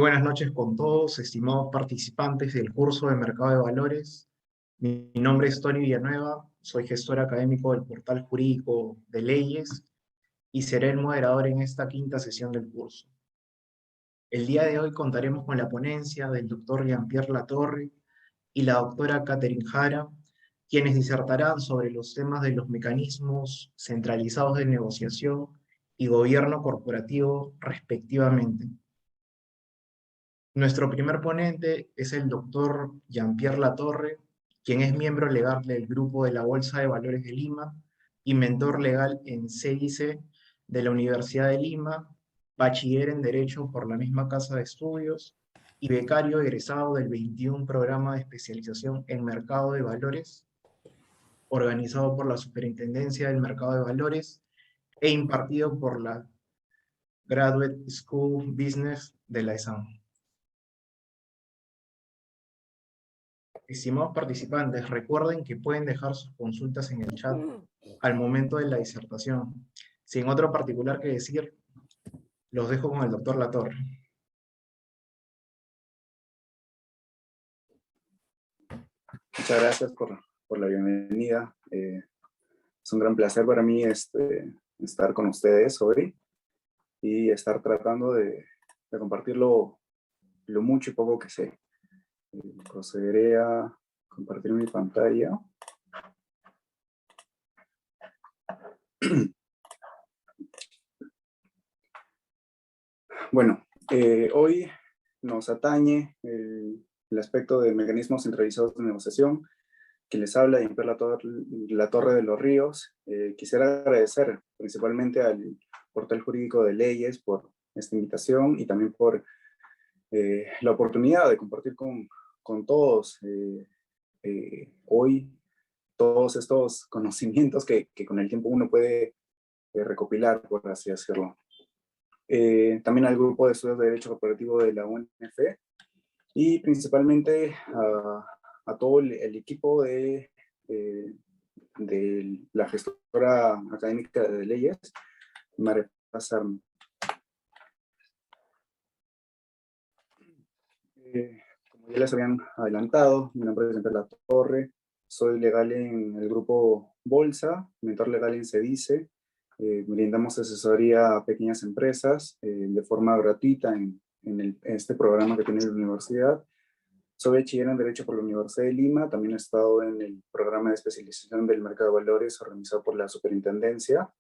Buenas noches con todos, estimados participantes del curso de Mercado de Valores. Mi nombre es Tony Villanueva, soy gestor académico del portal jurídico de leyes y seré el moderador en esta quinta sesión del curso. El día de hoy contaremos con la ponencia del doctor Jean-Pierre Latorre y la doctora Catherine Jara, quienes disertarán sobre los temas de los mecanismos centralizados de negociación y gobierno corporativo respectivamente. Nuestro primer ponente es el doctor Jean-Pierre Latorre, quien es miembro legal del Grupo de la Bolsa de Valores de Lima y mentor legal en CIC de la Universidad de Lima, bachiller en Derecho por la misma casa de estudios y becario egresado del 21 Programa de Especialización en Mercado de Valores, organizado por la Superintendencia del Mercado de Valores e impartido por la Graduate School Business de la ESAM. Estimados participantes, recuerden que pueden dejar sus consultas en el chat al momento de la disertación. Sin otro particular que decir, los dejo con el doctor Latorre. Muchas gracias por la bienvenida. Es un gran placer para mí estar con ustedes hoy y estar tratando de compartir lo mucho y poco que sé. Procederé a compartir mi pantalla. Bueno, hoy nos atañe el aspecto de mecanismos centralizados de negociación. Quien les habla, Jean-Pierre Latorre de los Ríos. Quisiera agradecer principalmente al portal jurídico de leyes por esta invitación y también por la oportunidad de compartir con todos hoy todos estos conocimientos que con el tiempo uno puede recopilar, por así decirlo. También al grupo de estudios de Derecho Corporativo de la UNF y principalmente a todo el equipo de la gestora académica de leyes, María Pazarno. Como ya les habían adelantado, mi nombre es Jean-Pierre Latorre, soy legal en el grupo Bolsa, mentor legal en CEDICE, brindamos asesoría a pequeñas empresas de forma gratuita en este programa que tiene la universidad. Soy bachiller en Derecho por la Universidad de Lima, también he estado en el programa de especialización del mercado de valores organizado por la Superintendencia.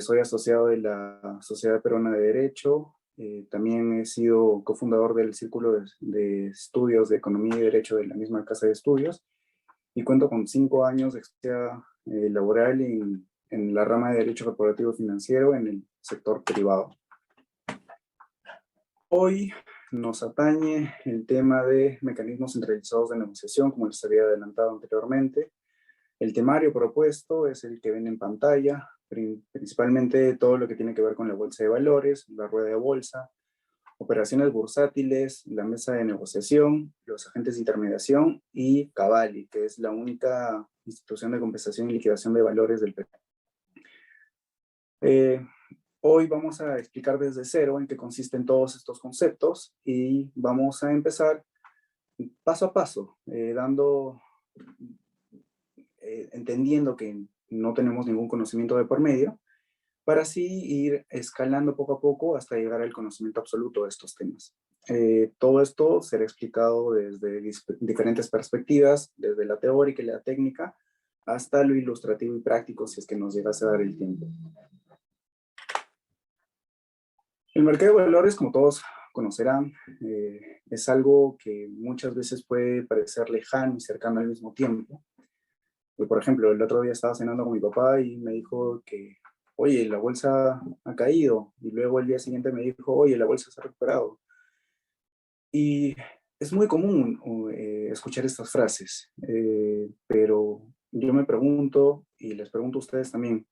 Soy asociado de la Sociedad Peruana de Derecho, también he sido cofundador del Círculo de Estudios de Economía y Derecho de la misma casa de estudios y cuento con 5 años de experiencia laboral en la rama de Derecho Corporativo Financiero en el sector privado. Hoy nos atañe el tema de mecanismos centralizados de negociación, como les había adelantado anteriormente. El temario propuesto es el que ven en pantalla, principalmente todo lo que tiene que ver con la bolsa de valores, la rueda de bolsa, operaciones bursátiles, la mesa de negociación, los agentes de intermediación y Cavali, que es la única institución de compensación y liquidación de valores del Perú. Hoy vamos a explicar desde cero en qué consisten todos estos conceptos y vamos a empezar paso a paso, entendiendo que no tenemos ningún conocimiento de por medio, para así ir escalando poco a poco hasta llegar al conocimiento absoluto de estos temas. Todo esto será explicado desde diferentes perspectivas, desde la teórica y la técnica, hasta lo ilustrativo y práctico, si es que nos llegase a dar el tiempo. El mercado de valores, como todos conocerán, es algo que muchas veces puede parecer lejano y cercano al mismo tiempo. Por ejemplo, el otro día estaba cenando con mi papá y me dijo que, oye, la bolsa ha caído. Y luego el día siguiente me dijo, oye, la bolsa se ha recuperado. Y es muy común escuchar estas frases, pero yo me pregunto, y les pregunto a ustedes también,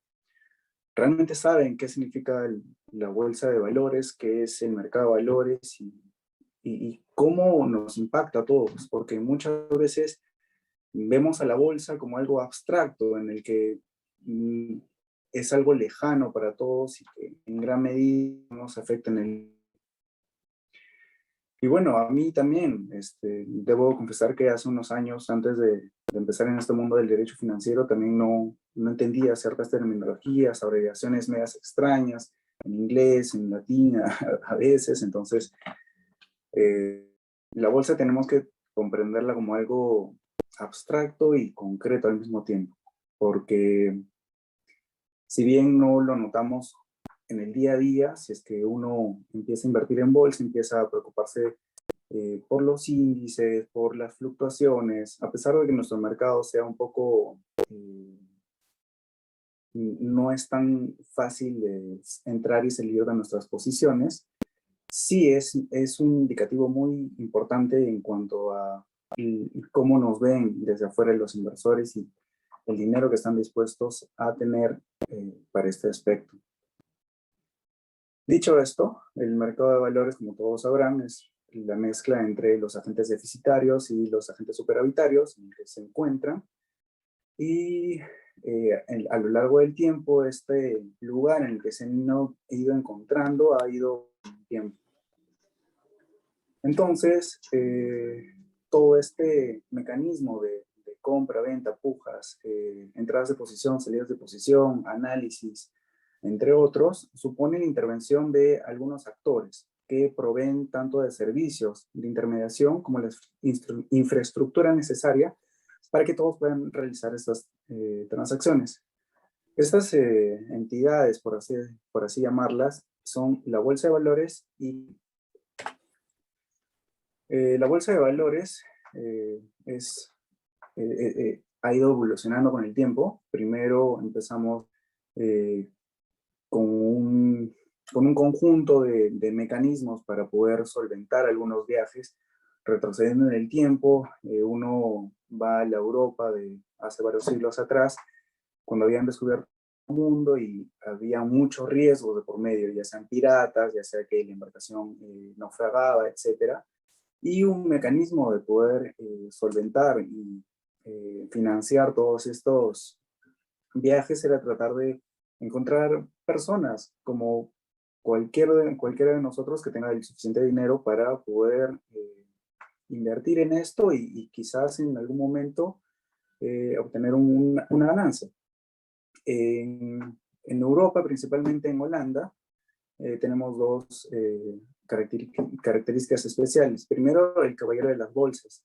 ¿realmente saben qué significa la bolsa de valores, qué es el mercado de valores y cómo nos impacta a todos? Porque muchas veces vemos a la bolsa como algo abstracto, en el que es algo lejano para todos y que en gran medida nos afecta en el... Y bueno, a mí también, debo confesar que hace unos años, antes de empezar en este mundo del derecho financiero, también no entendía ciertas terminologías, abreviaciones medias extrañas, en inglés, en latín, a veces. Entonces, la bolsa tenemos que comprenderla como algo abstracto y concreto al mismo tiempo, porque si bien no lo notamos en el día a día, si es que uno empieza a invertir en bolsa, empieza a preocuparse por los índices, por las fluctuaciones, a pesar de que nuestro mercado sea un poco, no es tan fácil de entrar y salir de nuestras posiciones, sí es un indicativo muy importante en cuanto a cómo nos ven desde afuera los inversores y el dinero que están dispuestos a tener para este aspecto. Dicho esto, el mercado de valores, como todos sabrán, es la mezcla entre los agentes deficitarios y los agentes superavitarios en el que se encuentran. Y a lo largo del tiempo, este lugar en el que se han ido encontrando ha ido con tiempo. Entonces, todo este mecanismo de compra, venta, pujas, entradas de posición, salidas de posición, análisis, entre otros, supone la intervención de algunos actores que proveen tanto de servicios de intermediación como la infraestructura necesaria para que todos puedan realizar estas transacciones. Estas entidades, por así llamarlas, son la Bolsa de Valores y la Bolsa de Valores ha ido evolucionando con el tiempo. Primero empezamos con un conjunto de mecanismos para poder solventar algunos viajes, retrocediendo en el tiempo. Uno va a la Europa de hace varios siglos atrás, cuando habían descubierto el mundo y había muchos riesgos de por medio, ya sean piratas, ya sea que la embarcación naufragaba, etcétera. Y un mecanismo de poder solventar y financiar todos estos viajes era tratar de encontrar personas como cualquiera de nosotros que tenga el suficiente dinero para poder invertir en esto y quizás en algún momento obtener una ganancia. En Europa, principalmente en Holanda, tenemos dos características especiales. Primero, el caballero de las bolsas.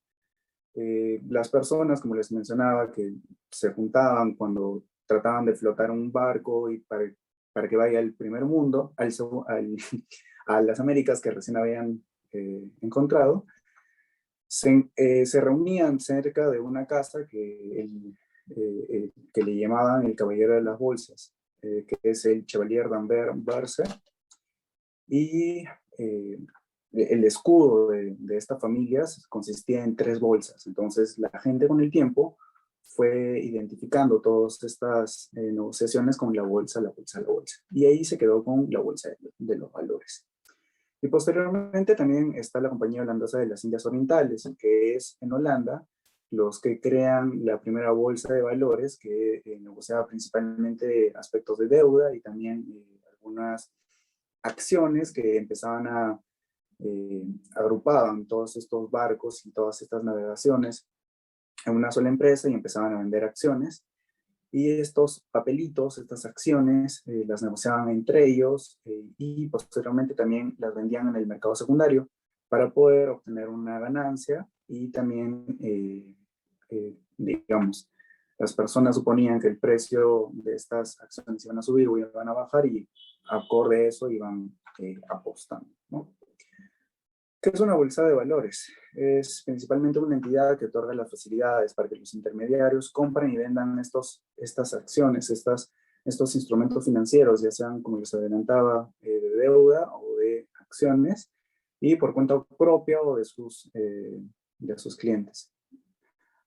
Las personas, como les mencionaba, que se juntaban cuando trataban de flotar un barco y para que vaya al primer mundo, a las Américas que recién habían encontrado, se reunían cerca de una casa que le llamaban el caballero de las bolsas, que es el Chevalier d'Anvers, y el escudo de esta familia consistía en 3 bolsas. Entonces la gente con el tiempo fue identificando todas estas negociaciones con la bolsa, la bolsa, la bolsa. Y ahí se quedó con la bolsa de los valores. Y posteriormente también está la compañía holandesa de las Indias Orientales, que es en Holanda los que crean la primera bolsa de valores que negociaba principalmente aspectos de deuda y también algunas acciones que empezaban agrupaban todos estos barcos y todas estas navegaciones en una sola empresa y empezaban a vender acciones. Y estos papelitos, estas acciones, las negociaban entre ellos y posteriormente también las vendían en el mercado secundario para poder obtener una ganancia y también, digamos, las personas suponían que el precio de estas acciones iban a subir o iban a bajar y acorde a eso iban apostando, ¿no? ¿Qué es una bolsa de valores? Es principalmente una entidad que otorga las facilidades para que los intermediarios compren y vendan estas acciones, estos instrumentos financieros, ya sean, como les adelantaba, de deuda o de acciones, y por cuenta propia o de sus clientes.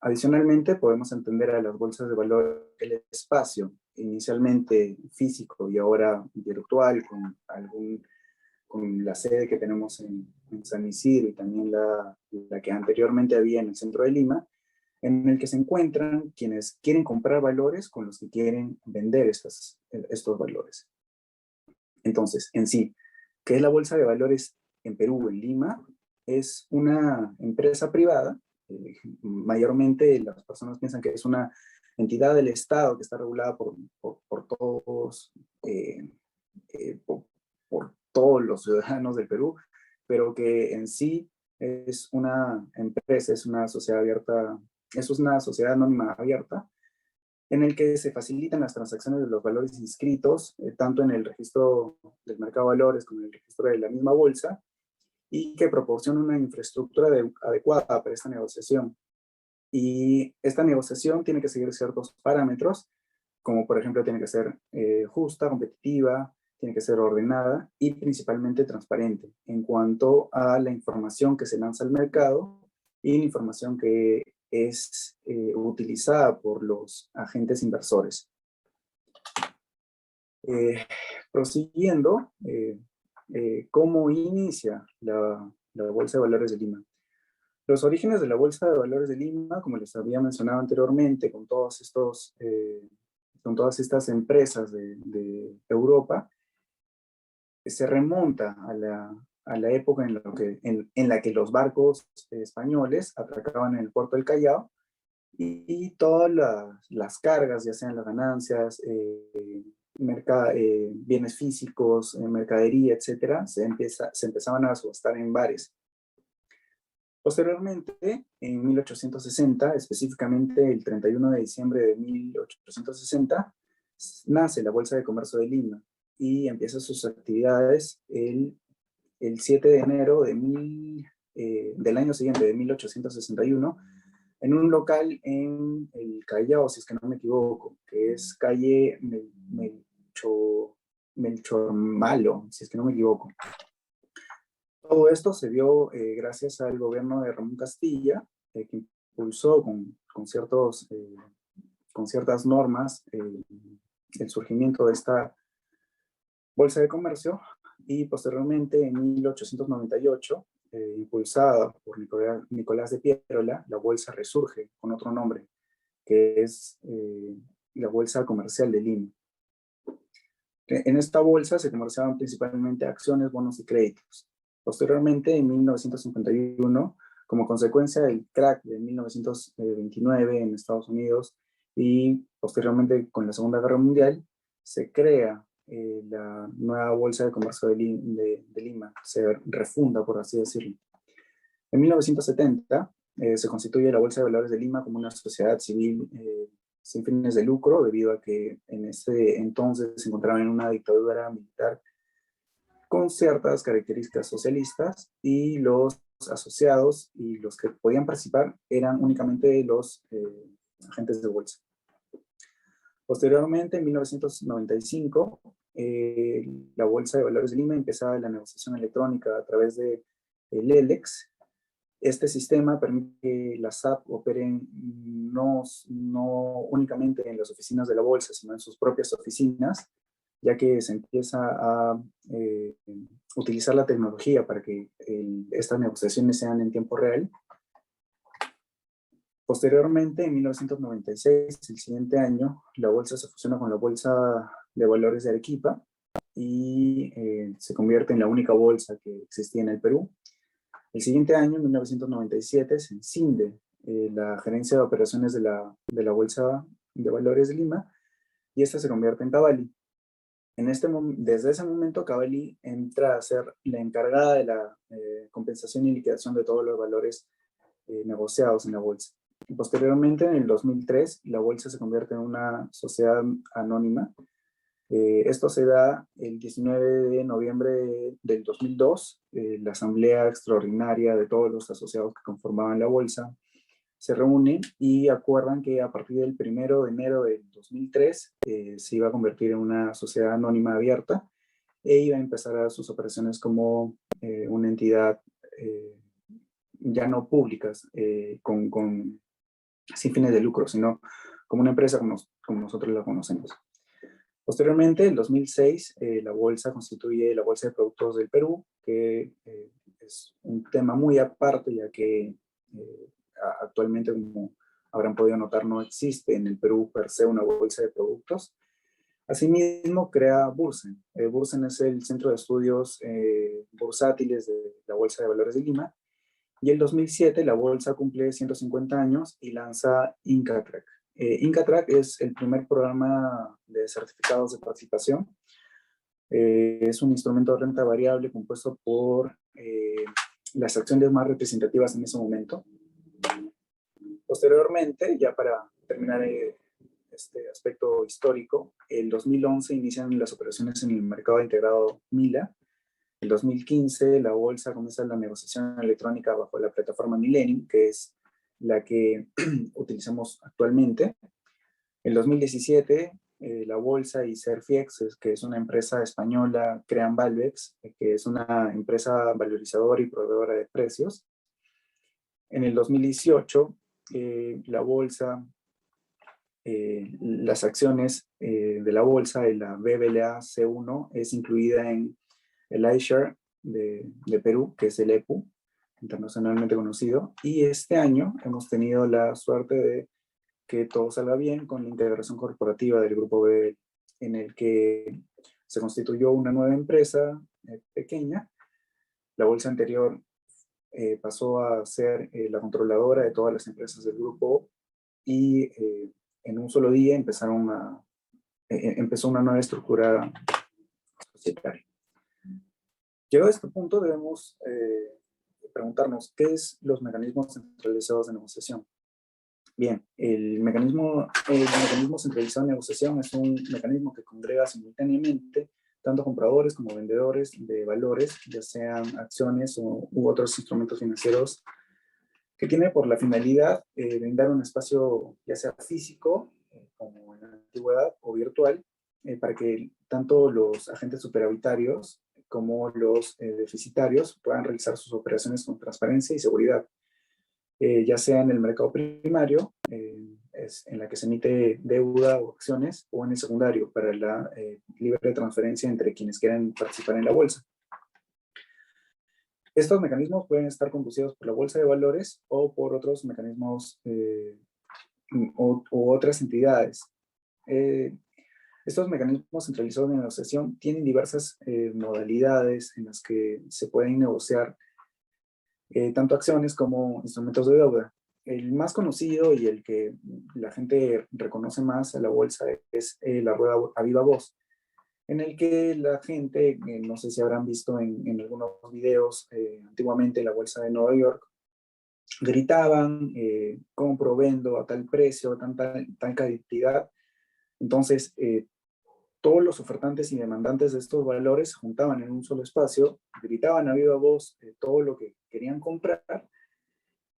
Adicionalmente, podemos entender a las bolsas de valores el espacio, inicialmente físico y ahora virtual, con la sede que tenemos en San Isidro y también la que anteriormente había en el centro de Lima, en el que se encuentran quienes quieren comprar valores con los que quieren vender estos valores. Entonces, en sí, ¿qué es la Bolsa de Valores en Perú, en Lima? es una empresa privada. Mayormente las personas piensan que es una entidad del Estado que está regulada por todos, por todos los ciudadanos del Perú, pero que en sí es una empresa, es una sociedad abierta, es una sociedad anónima abierta, en el que se facilitan las transacciones de los valores inscritos, tanto en el registro del mercado de valores como en el registro de la misma bolsa, y que proporciona una infraestructura adecuada para esta negociación. Y esta negociación tiene que seguir ciertos parámetros, como por ejemplo tiene que ser justa, competitiva, tiene que ser ordenada y principalmente transparente en cuanto a la información que se lanza al mercado y la información que es utilizada por los agentes inversores. Prosiguiendo, ¿cómo inicia la Bolsa de Valores de Lima? Los orígenes de la Bolsa de Valores de Lima, como les había mencionado anteriormente, con todas estas empresas de Europa, se remonta a la época en la que los barcos españoles atracaban en el puerto del Callao y todas las cargas, ya sean las ganancias, bienes físicos, mercadería, etcétera, se empezaban a subastar en bares. Posteriormente, en 1860, específicamente el 31 de diciembre de 1860, nace la Bolsa de Comercio de Lima y empieza sus actividades el 7 de enero del año siguiente, de 1861, en un local en el Callao, si es que no me equivoco, que es calle Melchor Malo, si es que no me equivoco. Todo esto se dio gracias al gobierno de Ramón Castilla, que impulsó con ciertas normas el surgimiento de esta bolsa de comercio, y posteriormente en 1898, impulsada por Nicolás de Piérola, la bolsa resurge con otro nombre, que es la Bolsa Comercial de Lima. En esta bolsa se comerciaban principalmente acciones, bonos y créditos. Posteriormente, en 1951, como consecuencia del crack de 1929 en Estados Unidos y posteriormente con la Segunda Guerra Mundial, se crea la nueva Bolsa de Comercio de Lima, se refunda, por así decirlo. En 1970 se constituye la Bolsa de Valores de Lima como una sociedad civil sin fines de lucro, debido a que en ese entonces se encontraba en una dictadura militar con ciertas características socialistas, y los asociados y los que podían participar eran únicamente los agentes de bolsa. Posteriormente, en 1995, la Bolsa de Valores de Lima empezaba la negociación electrónica a través de LELEX. Este sistema permite que las SAP operen no únicamente en las oficinas de la bolsa, sino en sus propias oficinas, ya que se empieza a utilizar la tecnología para que estas negociaciones sean en tiempo real. Posteriormente, en 1996, el siguiente año, la bolsa se fusiona con la Bolsa de Valores de Arequipa y se convierte en la única bolsa que existía en el Perú. El siguiente año, en 1997, se encinde la gerencia de operaciones de la Bolsa de Valores de Lima, y esta se convierte en Cavalli. Desde ese momento, Cavalli entra a ser la encargada de la compensación y liquidación de todos los valores negociados en la bolsa. Y posteriormente, en el 2003, la bolsa se convierte en una sociedad anónima. Esto se da el 19 de noviembre del 2002, la asamblea extraordinaria de todos los asociados que conformaban la bolsa se reúnen y acuerdan que a partir del 1 de enero del 2003 se iba a convertir en una sociedad anónima abierta e iba a empezar a sus operaciones como una entidad ya no públicas, sin fines de lucro, sino como una empresa como nosotros la conocemos. Posteriormente, en 2006, la bolsa constituye la Bolsa de Productos del Perú, que es un tema muy aparte, ya que actualmente, como habrán podido notar, no existe en el Perú per se una bolsa de productos. Asimismo, crea Bursen. Bursen es el centro de estudios bursátiles de la Bolsa de Valores de Lima, Y el 2007 la bolsa cumple 150 años y lanza IncaTrack. IncaTrack es el primer programa de certificados de participación. Es un instrumento de renta variable compuesto por las acciones más representativas en ese momento. Posteriormente, ya para terminar este aspecto histórico, el 2011 inician las operaciones en el mercado integrado MILA. El 2015 la bolsa comienza la negociación electrónica bajo la plataforma Millennium, que es la que utilizamos actualmente. En 2017 la bolsa y Cerfiex, que es una empresa española, crean Valvex, que es una empresa valorizadora y proveedora de precios. En el 2018 la bolsa, las acciones de la bolsa de la BBVA C1 es incluida en el iShare de Perú, que es el EPU, internacionalmente conocido, y este año hemos tenido la suerte de que todo salga bien con la integración corporativa del grupo B, en el que se constituyó una nueva empresa pequeña. La bolsa anterior pasó a ser la controladora de todas las empresas del grupo y en un solo día empezó una nueva estructura societaria. Llegado a este punto debemos preguntarnos qué es los mecanismos centralizados de negociación. Bien, el mecanismo centralizado de negociación es un mecanismo que congrega simultáneamente tanto compradores como vendedores de valores, ya sean acciones u otros instrumentos financieros, que tiene por la finalidad brindar un espacio ya sea físico, como en la antigüedad, o virtual, para que tanto los agentes superavitarios como los deficitarios puedan realizar sus operaciones con transparencia y seguridad. Ya sea en el mercado primario, es en la que se emite deuda o acciones, o en el secundario, para la libre transferencia entre quienes quieran participar en la bolsa. Estos mecanismos pueden estar conducidos por la bolsa de valores o por otros mecanismos u otras entidades. Estos mecanismos centralizados de negociación tienen diversas modalidades en las que se pueden negociar tanto acciones como instrumentos de deuda. El más conocido y el que la gente reconoce más a la bolsa es la rueda a viva voz, en el que la gente, no sé si habrán visto en algunos videos, antiguamente en la bolsa de Nueva York, gritaban, compro, vendo a tal precio, tal cantidad. Entonces, todos los ofertantes y demandantes de estos valores se juntaban en un solo espacio, gritaban a viva voz todo lo que querían comprar,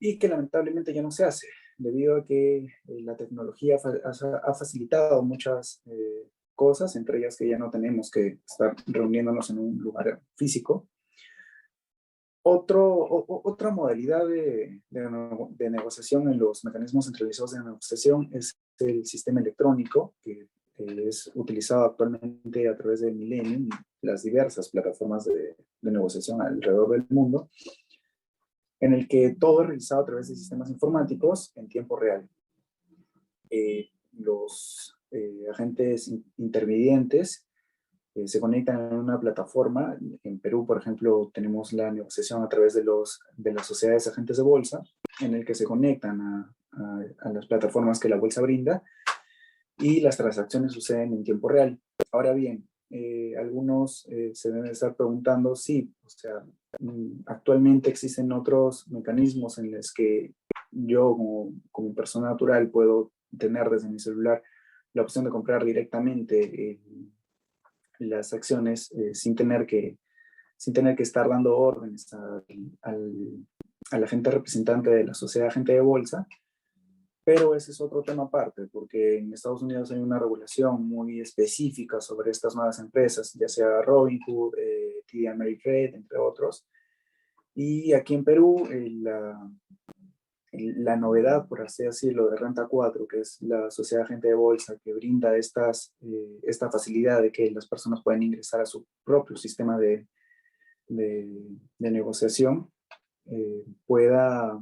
y que lamentablemente ya no se hace, debido a que la tecnología ha facilitado muchas cosas, entre ellas que ya no tenemos que estar reuniéndonos en un lugar físico. Otra modalidad de negociación en los mecanismos centralizados de negociación es el sistema electrónico, que es utilizado actualmente a través de Millennium y las diversas plataformas de negociación alrededor del mundo, en el que todo es realizado a través de sistemas informáticos en tiempo real. Los agentes intervinientes se conectan en una plataforma. En Perú, por ejemplo, tenemos la negociación a través de las sociedades agentes de bolsa, en el que se conectan a las plataformas que la bolsa brinda, y las transacciones suceden en tiempo real. Ahora bien, algunos se deben estar preguntando, sí, o sea, actualmente existen otros mecanismos en los que yo como persona natural puedo tener desde mi celular la opción de comprar directamente las acciones sin tener que estar dando órdenes al agente representante de la sociedad agente de bolsa. Pero ese es otro tema aparte, porque en Estados Unidos hay una regulación muy específica sobre estas nuevas empresas, ya sea Robinhood, TD Ameritrade, entre otros. Y aquí en Perú, la novedad, por así decirlo, de Renta 4, que es la sociedad agente de bolsa que brinda esta facilidad de que las personas pueden ingresar a su propio sistema de negociación, pueda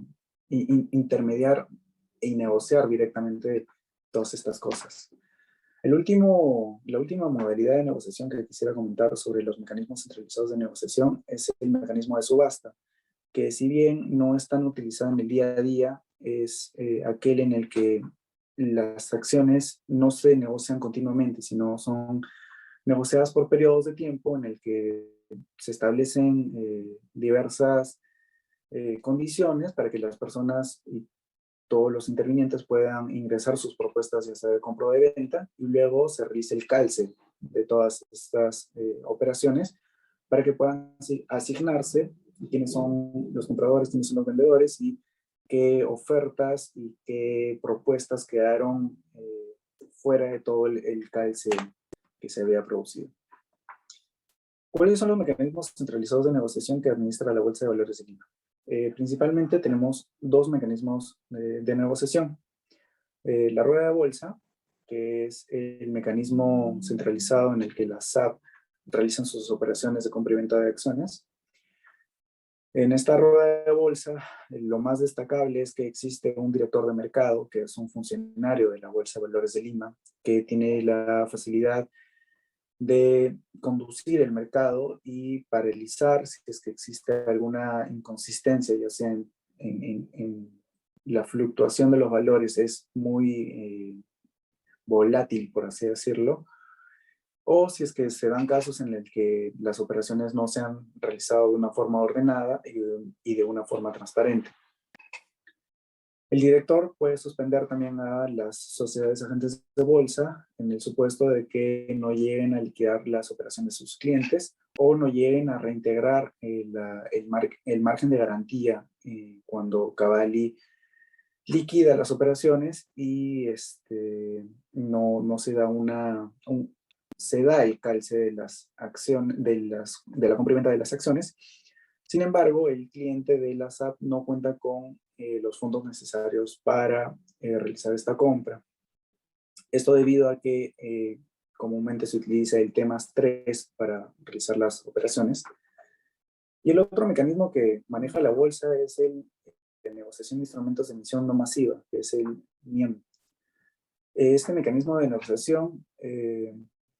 intermediar y negociar directamente todas estas cosas. La última modalidad de negociación que quisiera comentar sobre los mecanismos centralizados de negociación es el mecanismo de subasta, que si bien no es tan utilizado en el día a día, es aquel en el que las acciones no se negocian continuamente, sino son negociadas por periodos de tiempo en el que se establecen diversas condiciones para que las personas y todos los intervinientes puedan ingresar sus propuestas ya sea de compra o de venta, y luego se realice el calce de todas estas operaciones para que puedan asignarse quiénes son los compradores, quiénes son los vendedores y qué ofertas y qué propuestas quedaron fuera de todo el calce que se había producido. ¿Cuáles son los mecanismos centralizados de negociación que administra la Bolsa de Valores de Lima? Principalmente tenemos dos mecanismos de negociación. La rueda de bolsa, que es el mecanismo centralizado en el que las SAP realizan sus operaciones de compra y venta de acciones. En esta rueda de bolsa, lo más destacable es que existe un director de mercado, que es un funcionario de la Bolsa de Valores de Lima, que tiene la facilidad de conducir el mercado y paralizar si es que existe alguna inconsistencia, ya sea en la fluctuación de los valores es muy volátil, por así decirlo, o si es que se dan casos en el que las operaciones no se han realizado de una forma ordenada y de una forma transparente. El director puede suspender también a las sociedades agentes de bolsa en el supuesto de que no lleguen a liquidar las operaciones de sus clientes o no lleguen a reintegrar el margen de garantía cuando Cavalli liquida las operaciones y no se da se da el calce de las acciones de la compra y venta de las acciones. Sin embargo, el cliente de la SAP no cuenta con los fondos necesarios para realizar esta compra. Esto debido a que comúnmente se utiliza el temas 3 para realizar las operaciones. Y el otro mecanismo que maneja la bolsa es el de negociación de instrumentos de emisión no masiva, que es el NIEM. Este mecanismo de negociación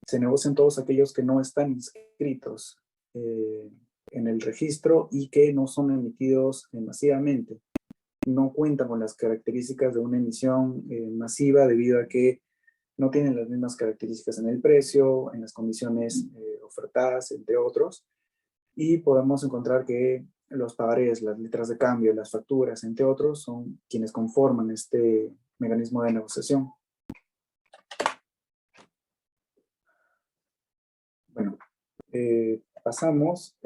se negocian todos aquellos que no están inscritos en el registro y que no son emitidos masivamente. No cuentan con las características de una emisión masiva debido a que no tienen las mismas características en el precio, en las condiciones ofertadas, entre otros. Y podemos encontrar que los pagarés, las letras de cambio, las facturas, entre otros, son quienes conforman este mecanismo de negociación. Bueno, pasamos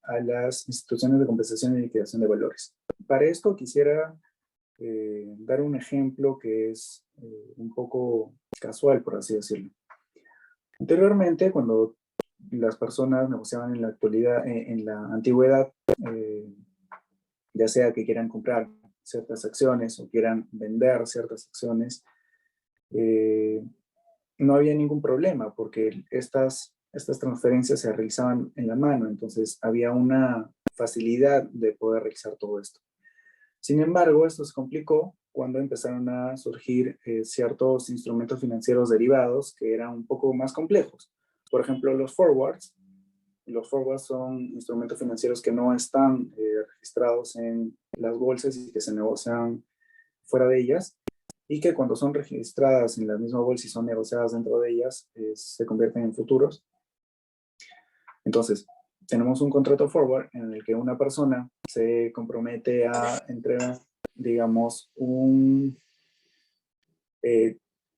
a las instituciones de compensación y liquidación de valores. Para esto quisiera dar un ejemplo que es un poco casual, por así decirlo. Anteriormente, cuando las personas negociaban en la actualidad, en la antigüedad, ya sea que quieran comprar ciertas acciones o quieran vender ciertas acciones, no había ningún problema porque estas transferencias se realizaban en la mano, entonces había una facilidad de poder realizar todo esto. Sin embargo, esto se complicó cuando empezaron a surgir ciertos instrumentos financieros derivados que eran un poco más complejos. Por ejemplo, los forwards. Los forwards son instrumentos financieros que no están registrados en las bolsas y que se negocian fuera de ellas, y que cuando son registradas en la misma bolsa y son negociadas dentro de ellas, se convierten en futuros. Entonces, tenemos un contrato forward en el que una persona se compromete a entregar, digamos,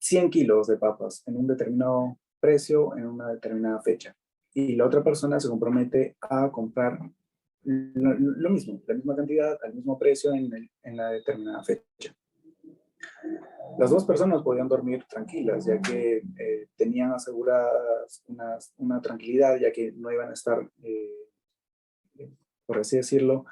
100 kilos de papas en un determinado precio en una determinada fecha. Y la otra persona se compromete a comprar lo mismo, la misma cantidad, al mismo precio en la determinada fecha. Las dos personas podían dormir tranquilas, ya que tenían aseguradas una tranquilidad, ya que no iban a estar, por así decirlo,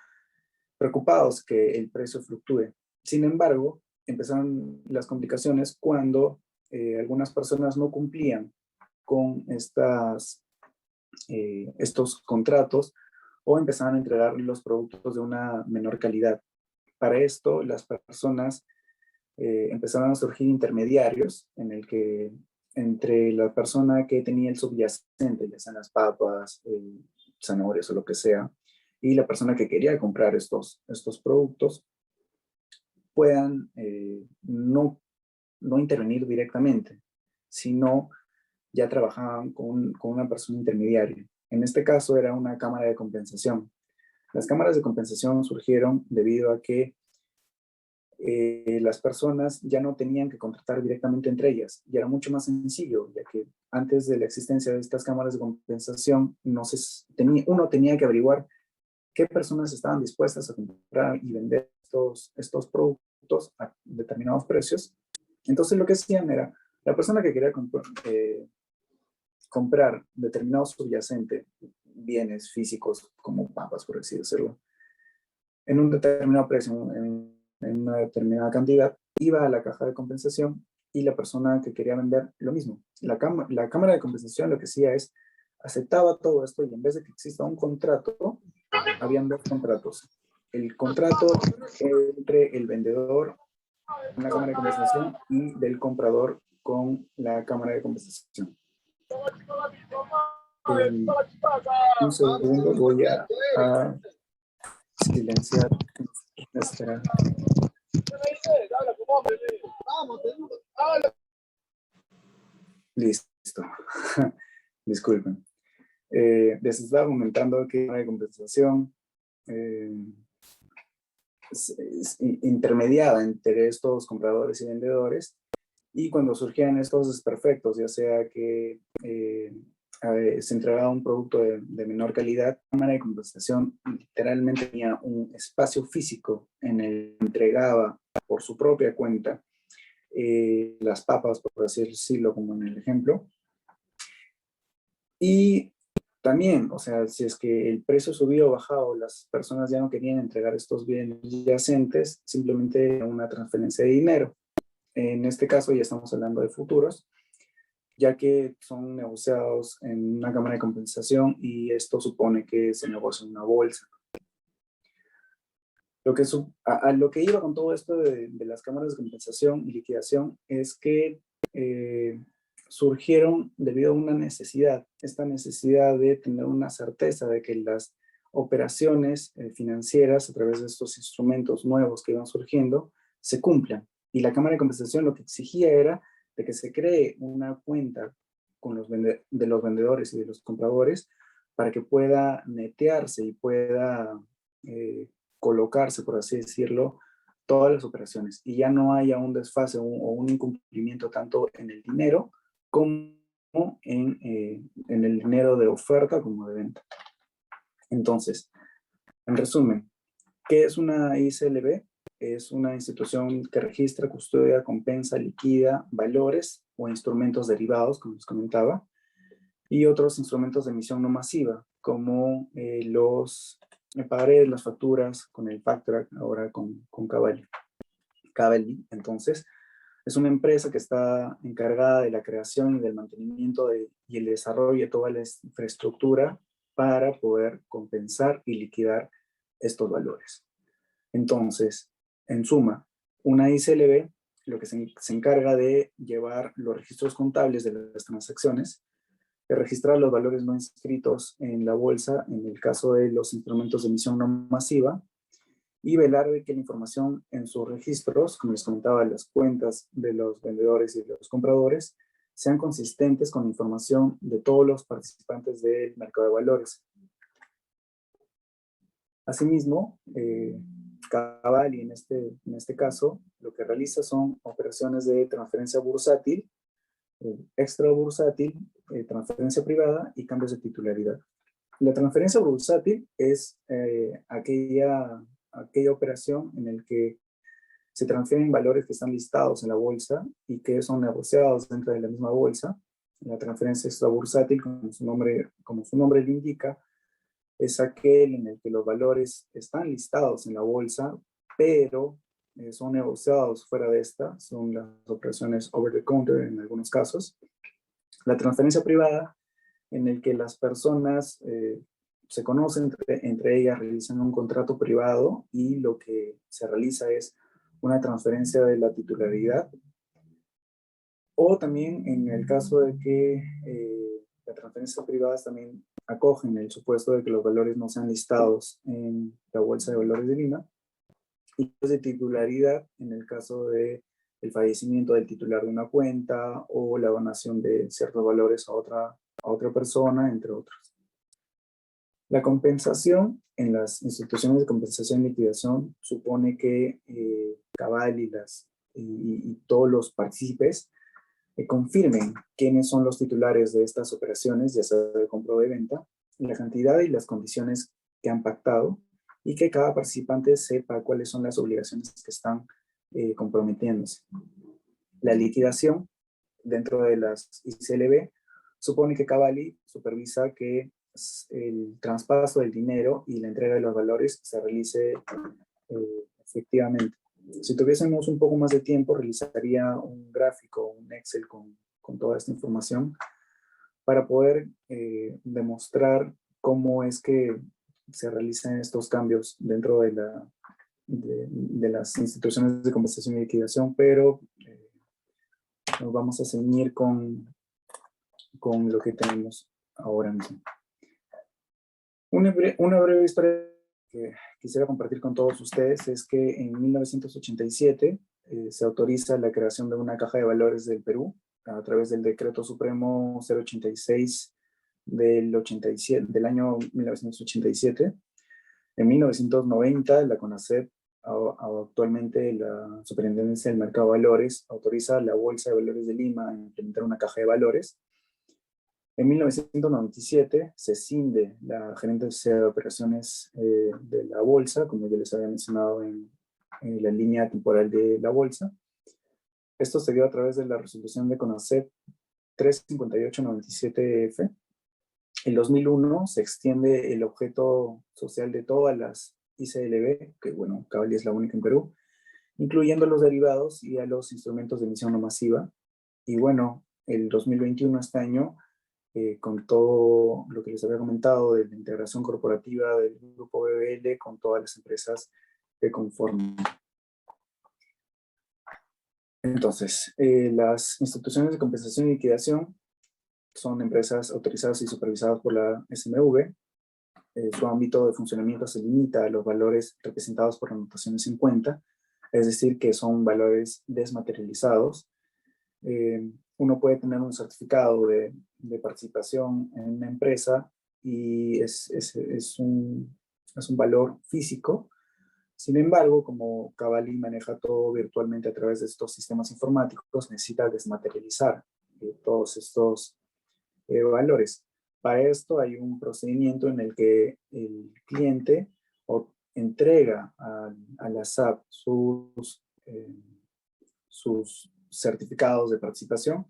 preocupados que el precio fluctúe. Sin embargo, empezaron las complicaciones cuando algunas personas no cumplían con estos contratos o empezaban a entregar los productos de una menor calidad. Para esto, las personas empezaron a surgir intermediarios en el que entre la persona que tenía el subyacente, ya sean las papas, zanahorias o lo que sea, y la persona que quería comprar estos productos puedan no intervenir directamente, sino ya trabajaban con una persona intermediaria. En este caso era una cámara de compensación. Las cámaras de compensación surgieron debido a que las personas ya no tenían que contratar directamente entre ellas, y era mucho más sencillo, ya que antes de la existencia de estas cámaras de compensación, uno tenía que averiguar qué personas estaban dispuestas a comprar y vender estos productos a determinados precios. Entonces lo que hacían era, la persona que quería comprar determinado subyacente, bienes físicos como papas, por así decirlo, en un determinado precio, en una determinada cantidad, iba a la caja de compensación y la persona que quería vender lo mismo. La cámara de compensación lo que hacía es, aceptaba todo esto, y en vez de que exista un contrato, habían dos contratos. El contrato entre el vendedor con la cámara de compensación y del comprador con la cámara de compensación. Un segundo, voy a silenciar nuestra... Listo. Disculpen. Les estaba comentando que la cámara de compensación es intermediada entre estos compradores y vendedores, y cuando surgían estos desperfectos, ya sea que se entregaba un producto de menor calidad, la cámara de compensación literalmente tenía un espacio físico en el que entregaba por su propia cuenta las papas, por así decirlo, como en el ejemplo. Y también, o sea, si es que el precio subió o bajado, las personas ya no querían entregar estos bienes yacentes, simplemente una transferencia de dinero. En este caso ya estamos hablando de futuros, ya que son negociados en una cámara de compensación, y esto supone que se negocia en una bolsa. Lo que iba con todo esto de las cámaras de compensación y liquidación es que surgieron debido a una necesidad, esta necesidad de tener una certeza de que las operaciones financieras a través de estos instrumentos nuevos que iban surgiendo se cumplan. Y la cámara de compensación lo que exigía era de que se cree una cuenta con de los vendedores y de los compradores para que pueda netearse y pueda colocarse, por así decirlo, todas las operaciones, y ya no haya un desfase o un incumplimiento tanto en el dinero como en el dinero de oferta como de venta. Entonces, en resumen, ¿qué es una ISLB? Es una institución que registra, custodia, compensa, liquida valores o instrumentos derivados, como les comentaba, y otros instrumentos de emisión no masiva, como los pagaré las facturas con el Factorac, ahora con Cavalli. Entonces, es una empresa que está encargada de la creación y del mantenimiento y el desarrollo de toda la infraestructura para poder compensar y liquidar estos valores. Entonces, en suma, una ICLB lo que se encarga de llevar los registros contables de las transacciones, de registrar los valores no inscritos en la bolsa, en el caso de los instrumentos de emisión no masiva, y velar de que la información en sus registros, como les comentaba, las cuentas de los vendedores y de los compradores, sean consistentes con la información de todos los participantes del mercado de valores. Asimismo, Cavalli en este caso, lo que realiza son operaciones de transferencia bursátil, extra bursátil, transferencia privada y cambios de titularidad. La transferencia bursátil es aquella operación en la que se transfieren valores que están listados en la bolsa y que son negociados dentro de la misma bolsa. La transferencia extra bursátil, como su nombre le indica, es aquel en el que los valores están listados en la bolsa, pero son negociados fuera de esta, son las operaciones over the counter en algunos casos. La transferencia privada, en el que las personas se conocen entre ellas, realizan un contrato privado y lo que se realiza es una transferencia de la titularidad. O también en el caso de que la transferencia privada también acogen el supuesto de que los valores no sean listados en la Bolsa de Valores de Lima, y de titularidad en el caso de el fallecimiento del titular de una cuenta o la donación de ciertos valores a otra persona, entre otros. La compensación en las instituciones de compensación y liquidación supone que Cabal y todos los partícipes confirmen quiénes son los titulares de estas operaciones, ya sea de compra o de venta, la cantidad y las condiciones que han pactado, y que cada participante sepa cuáles son las obligaciones que están comprometiéndose. La liquidación dentro de las ICLB supone que Cabali supervisa que el traspaso del dinero y la entrega de los valores se realice efectivamente. Si tuviésemos un poco más de tiempo, realizaría un gráfico, un Excel con toda esta información para poder demostrar cómo es que se realizan estos cambios dentro de las instituciones de compensación y liquidación, pero nos vamos a ceñir con lo que tenemos ahora mismo. Una breve historia que quisiera compartir con todos ustedes es que en 1987 se autoriza la creación de una caja de valores del Perú a través del Decreto Supremo 086 del año 1987. En 1990, la CONACEP, actualmente la Superintendencia del Mercado de Valores, autoriza a la Bolsa de Valores de Lima a implementar una caja de valores. En 1997 se cinde la gerencia de operaciones de la bolsa, como ya les había mencionado en la línea temporal de la bolsa. Esto se dio a través de la resolución de CONACEP 35897F. En 2001 se extiende el objeto social de todas las ICLB, que bueno, Cabali es la única en Perú, incluyendo los derivados y a los instrumentos de emisión no masiva. Y bueno, el 2021, este año, con todo lo que les había comentado de la integración corporativa del grupo BBL con todas las empresas que conforman. Entonces, las instituciones de compensación y liquidación son empresas autorizadas y supervisadas por la SMV. Su ámbito de funcionamiento se limita a los valores representados por anotaciones en cuenta, es decir, que son valores desmaterializados. Uno puede tener un certificado de participación en una empresa y es un valor físico. Sin embargo, como Cabali maneja todo virtualmente a través de estos sistemas informáticos, necesita desmaterializar todos estos valores. Para esto hay un procedimiento en el que el cliente entrega a la SAP sus certificados de participación.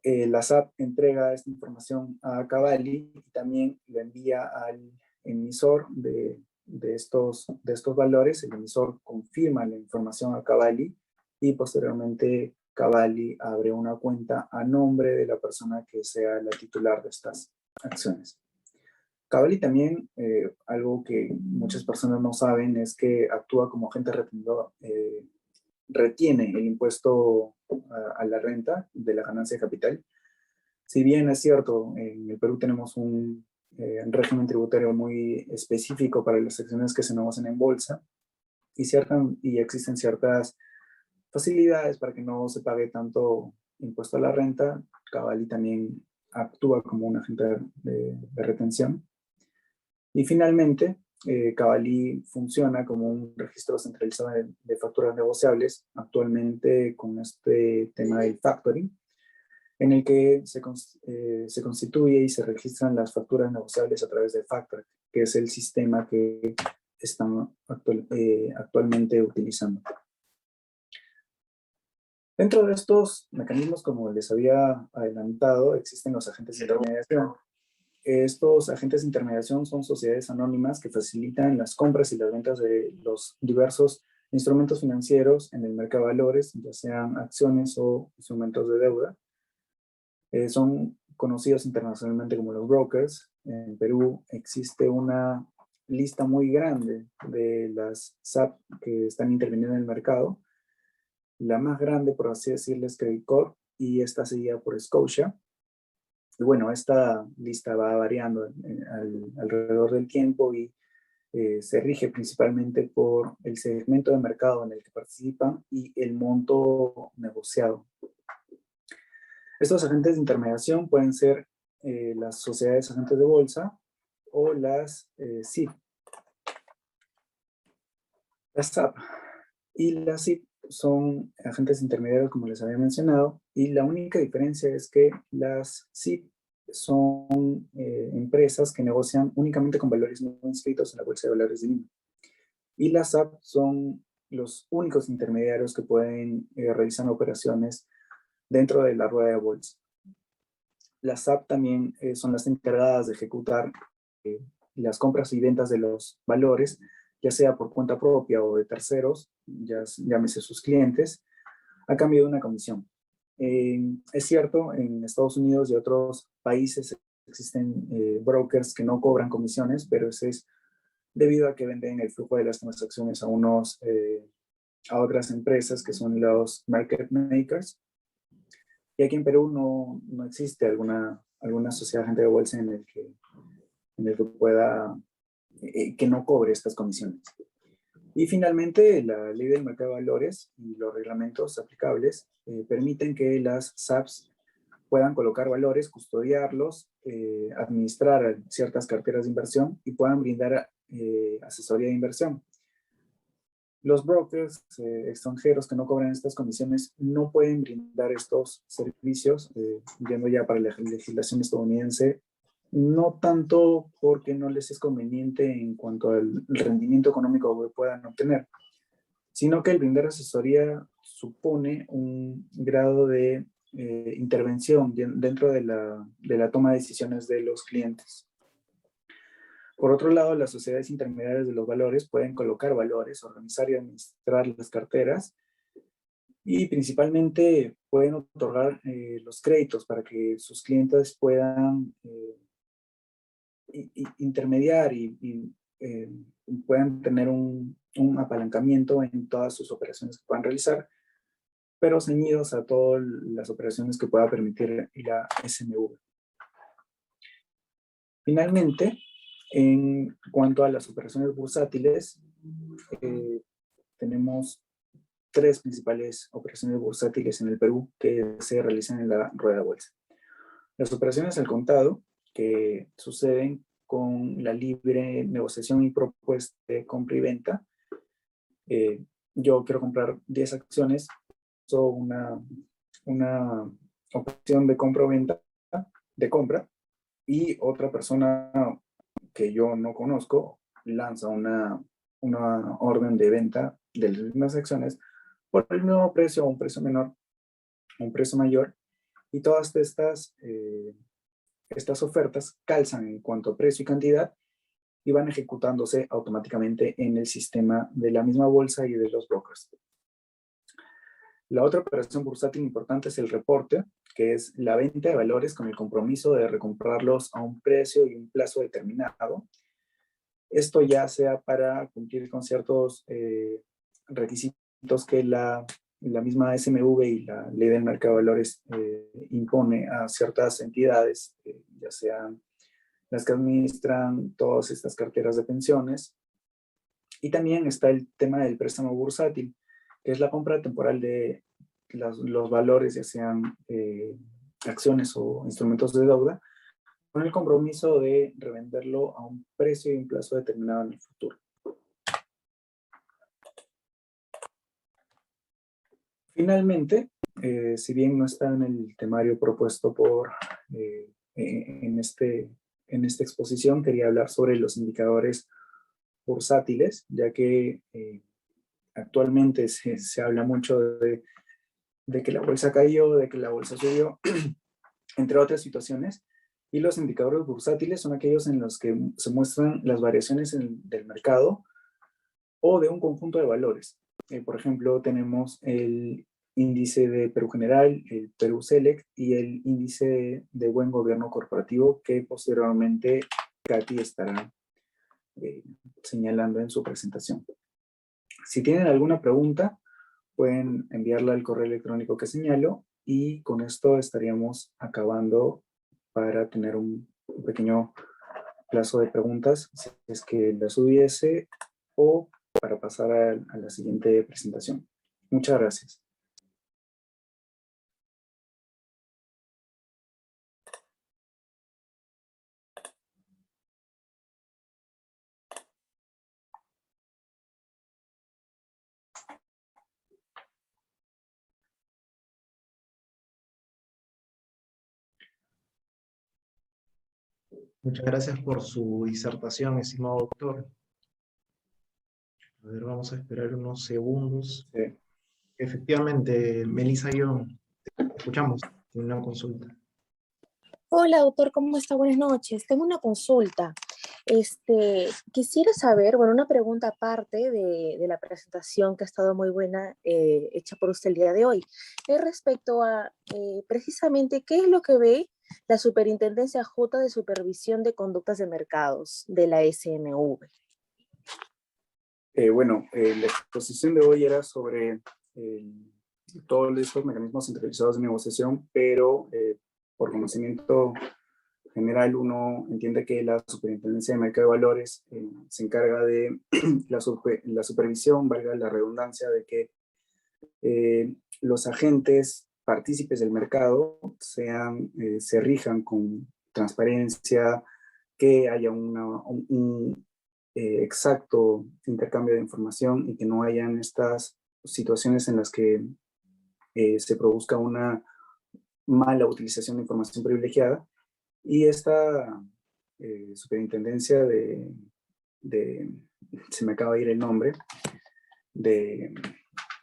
La SAP entrega esta información a Cabali y también lo envía al emisor de estos valores. El emisor confirma la información a Cabali y posteriormente Cabali abre una cuenta a nombre de la persona que sea la titular de estas acciones. Cabali también, algo que muchas personas no saben, es que actúa como agente retenedor, retiene el impuesto a la renta de la ganancia de capital. Si bien es cierto, en el Perú tenemos un régimen tributario muy específico para las acciones que se negocian en bolsa y existen ciertas facilidades para que no se pague tanto impuesto a la renta, Cabali también actúa como un agente de retención. Y finalmente, Cabali funciona como un registro centralizado de facturas negociables, actualmente con este tema del factoring, en el que se constituye y se registran las facturas negociables a través de Factor, que es el sistema que están actualmente utilizando. Dentro de estos mecanismos, como les había adelantado, existen los agentes de intermediación. Estos agentes de intermediación son sociedades anónimas que facilitan las compras y las ventas de los diversos instrumentos financieros en el mercado de valores, ya sean acciones o instrumentos de deuda. Son conocidos internacionalmente como los brokers. En Perú existe una lista muy grande de las SAP que están interviniendo en el mercado. La más grande, por así decirlo, es Credit Corp, y esta seguida por Scotia. Y bueno, esta lista va variando alrededor del tiempo y se rige principalmente por el segmento de mercado en el que participan y el monto negociado. Estos agentes de intermediación pueden ser las sociedades agentes de bolsa o las SIP. Las SAP y las SIP son agentes intermediarios, como les había mencionado, y la única diferencia es que las SIP son empresas que negocian únicamente con valores no inscritos en la Bolsa de Valores de Lima. Y las SAP son los únicos intermediarios que pueden realizar operaciones dentro de la rueda de bolsa. Las SAP también son las encargadas de ejecutar las compras y ventas de los valores, ya sea por cuenta propia o de terceros, llámese sus clientes, a cambio de una comisión. Es cierto, en Estados Unidos y otros países existen brokers que no cobran comisiones, pero ese es debido a que venden el flujo de las transacciones a otras empresas que son los market makers. Y aquí en Perú no existe alguna sociedad agente de bolsa en el que pueda, que no cobre estas comisiones. Y finalmente, la ley del mercado de valores y los reglamentos aplicables permiten que las SAPs puedan colocar valores, custodiarlos, administrar ciertas carteras de inversión y puedan brindar asesoría de inversión. Los brokers extranjeros que no cobran estas comisiones no pueden brindar estos servicios, yendo ya para la legislación estadounidense, no tanto porque no les es conveniente en cuanto al rendimiento económico que puedan obtener, sino que el brindar asesoría supone un grado de intervención dentro de la toma de decisiones de los clientes. Por otro lado, las sociedades intermediarias de los valores pueden colocar valores, organizar y administrar las carteras y principalmente pueden otorgar los créditos para que sus clientes puedan intermediar y puedan tener un apalancamiento en todas sus operaciones que puedan realizar, pero ceñidos a todas las operaciones que pueda permitir la SMV. Finalmente, en cuanto a las operaciones bursátiles, tenemos 3 principales operaciones bursátiles en el Perú que se realizan en la rueda de bolsa. Las operaciones al contado, que suceden con la libre negociación y propuesta de compra y venta. Yo quiero comprar 10 acciones, una operación de compra o venta, de compra, y otra persona que yo no conozco lanza una orden de venta de las mismas acciones por el mismo precio o un precio menor, un precio mayor, y todas estas ofertas calzan en cuanto a precio y cantidad y van ejecutándose automáticamente en el sistema de la misma bolsa y de los brokers. La otra operación bursátil importante es el reporte, que es la venta de valores con el compromiso de recomprarlos a un precio y un plazo determinado. Esto ya sea para cumplir con ciertos requisitos que la misma SMV y la ley del mercado de valores impone a ciertas entidades, ya sean las que administran todas estas carteras de pensiones. Y también está el tema del préstamo bursátil, que es la compra temporal de los valores, ya sean acciones o instrumentos de deuda, con el compromiso de revenderlo a un precio y un plazo determinado en el futuro. Finalmente, si bien no está en el temario propuesto en esta exposición, quería hablar sobre los indicadores bursátiles, ya que actualmente se habla mucho de que la bolsa cayó, de que la bolsa subió, entre otras situaciones, y los indicadores bursátiles son aquellos en los que se muestran las variaciones del mercado o de un conjunto de valores. Por ejemplo, tenemos el índice de Perú General, el Perú Select y el índice de Buen Gobierno Corporativo, que posteriormente Katy estará señalando en su presentación. Si tienen alguna pregunta, pueden enviarla al correo electrónico que señalo y con esto estaríamos acabando para tener un pequeño plazo de preguntas, si es que las hubiese, o para pasar a la siguiente presentación. Muchas gracias. Muchas gracias por su disertación, estimado doctor. A ver, vamos a esperar unos segundos. Sí. Efectivamente, Melissa y yo te escuchamos en una consulta. Hola, doctor, ¿cómo está? Buenas noches. Tengo una consulta. Quisiera saber, bueno, una pregunta aparte de la presentación que ha estado muy buena, hecha por usted el día de hoy, es respecto a precisamente qué es lo que ve la Superintendencia Adjunta de Supervisión de Conductas de Mercados de la SMV. La exposición de hoy era sobre todos estos mecanismos centralizados de negociación, pero por conocimiento general uno entiende que la Superintendencia de Mercado de Valores se encarga de la supervisión, valga la redundancia, de que los agentes partícipes del mercado se rijan con transparencia, que haya un exacto intercambio de información y que no hayan estas situaciones en las que se produzca una mala utilización de información privilegiada. Y esta superintendencia se me acaba de ir el nombre, de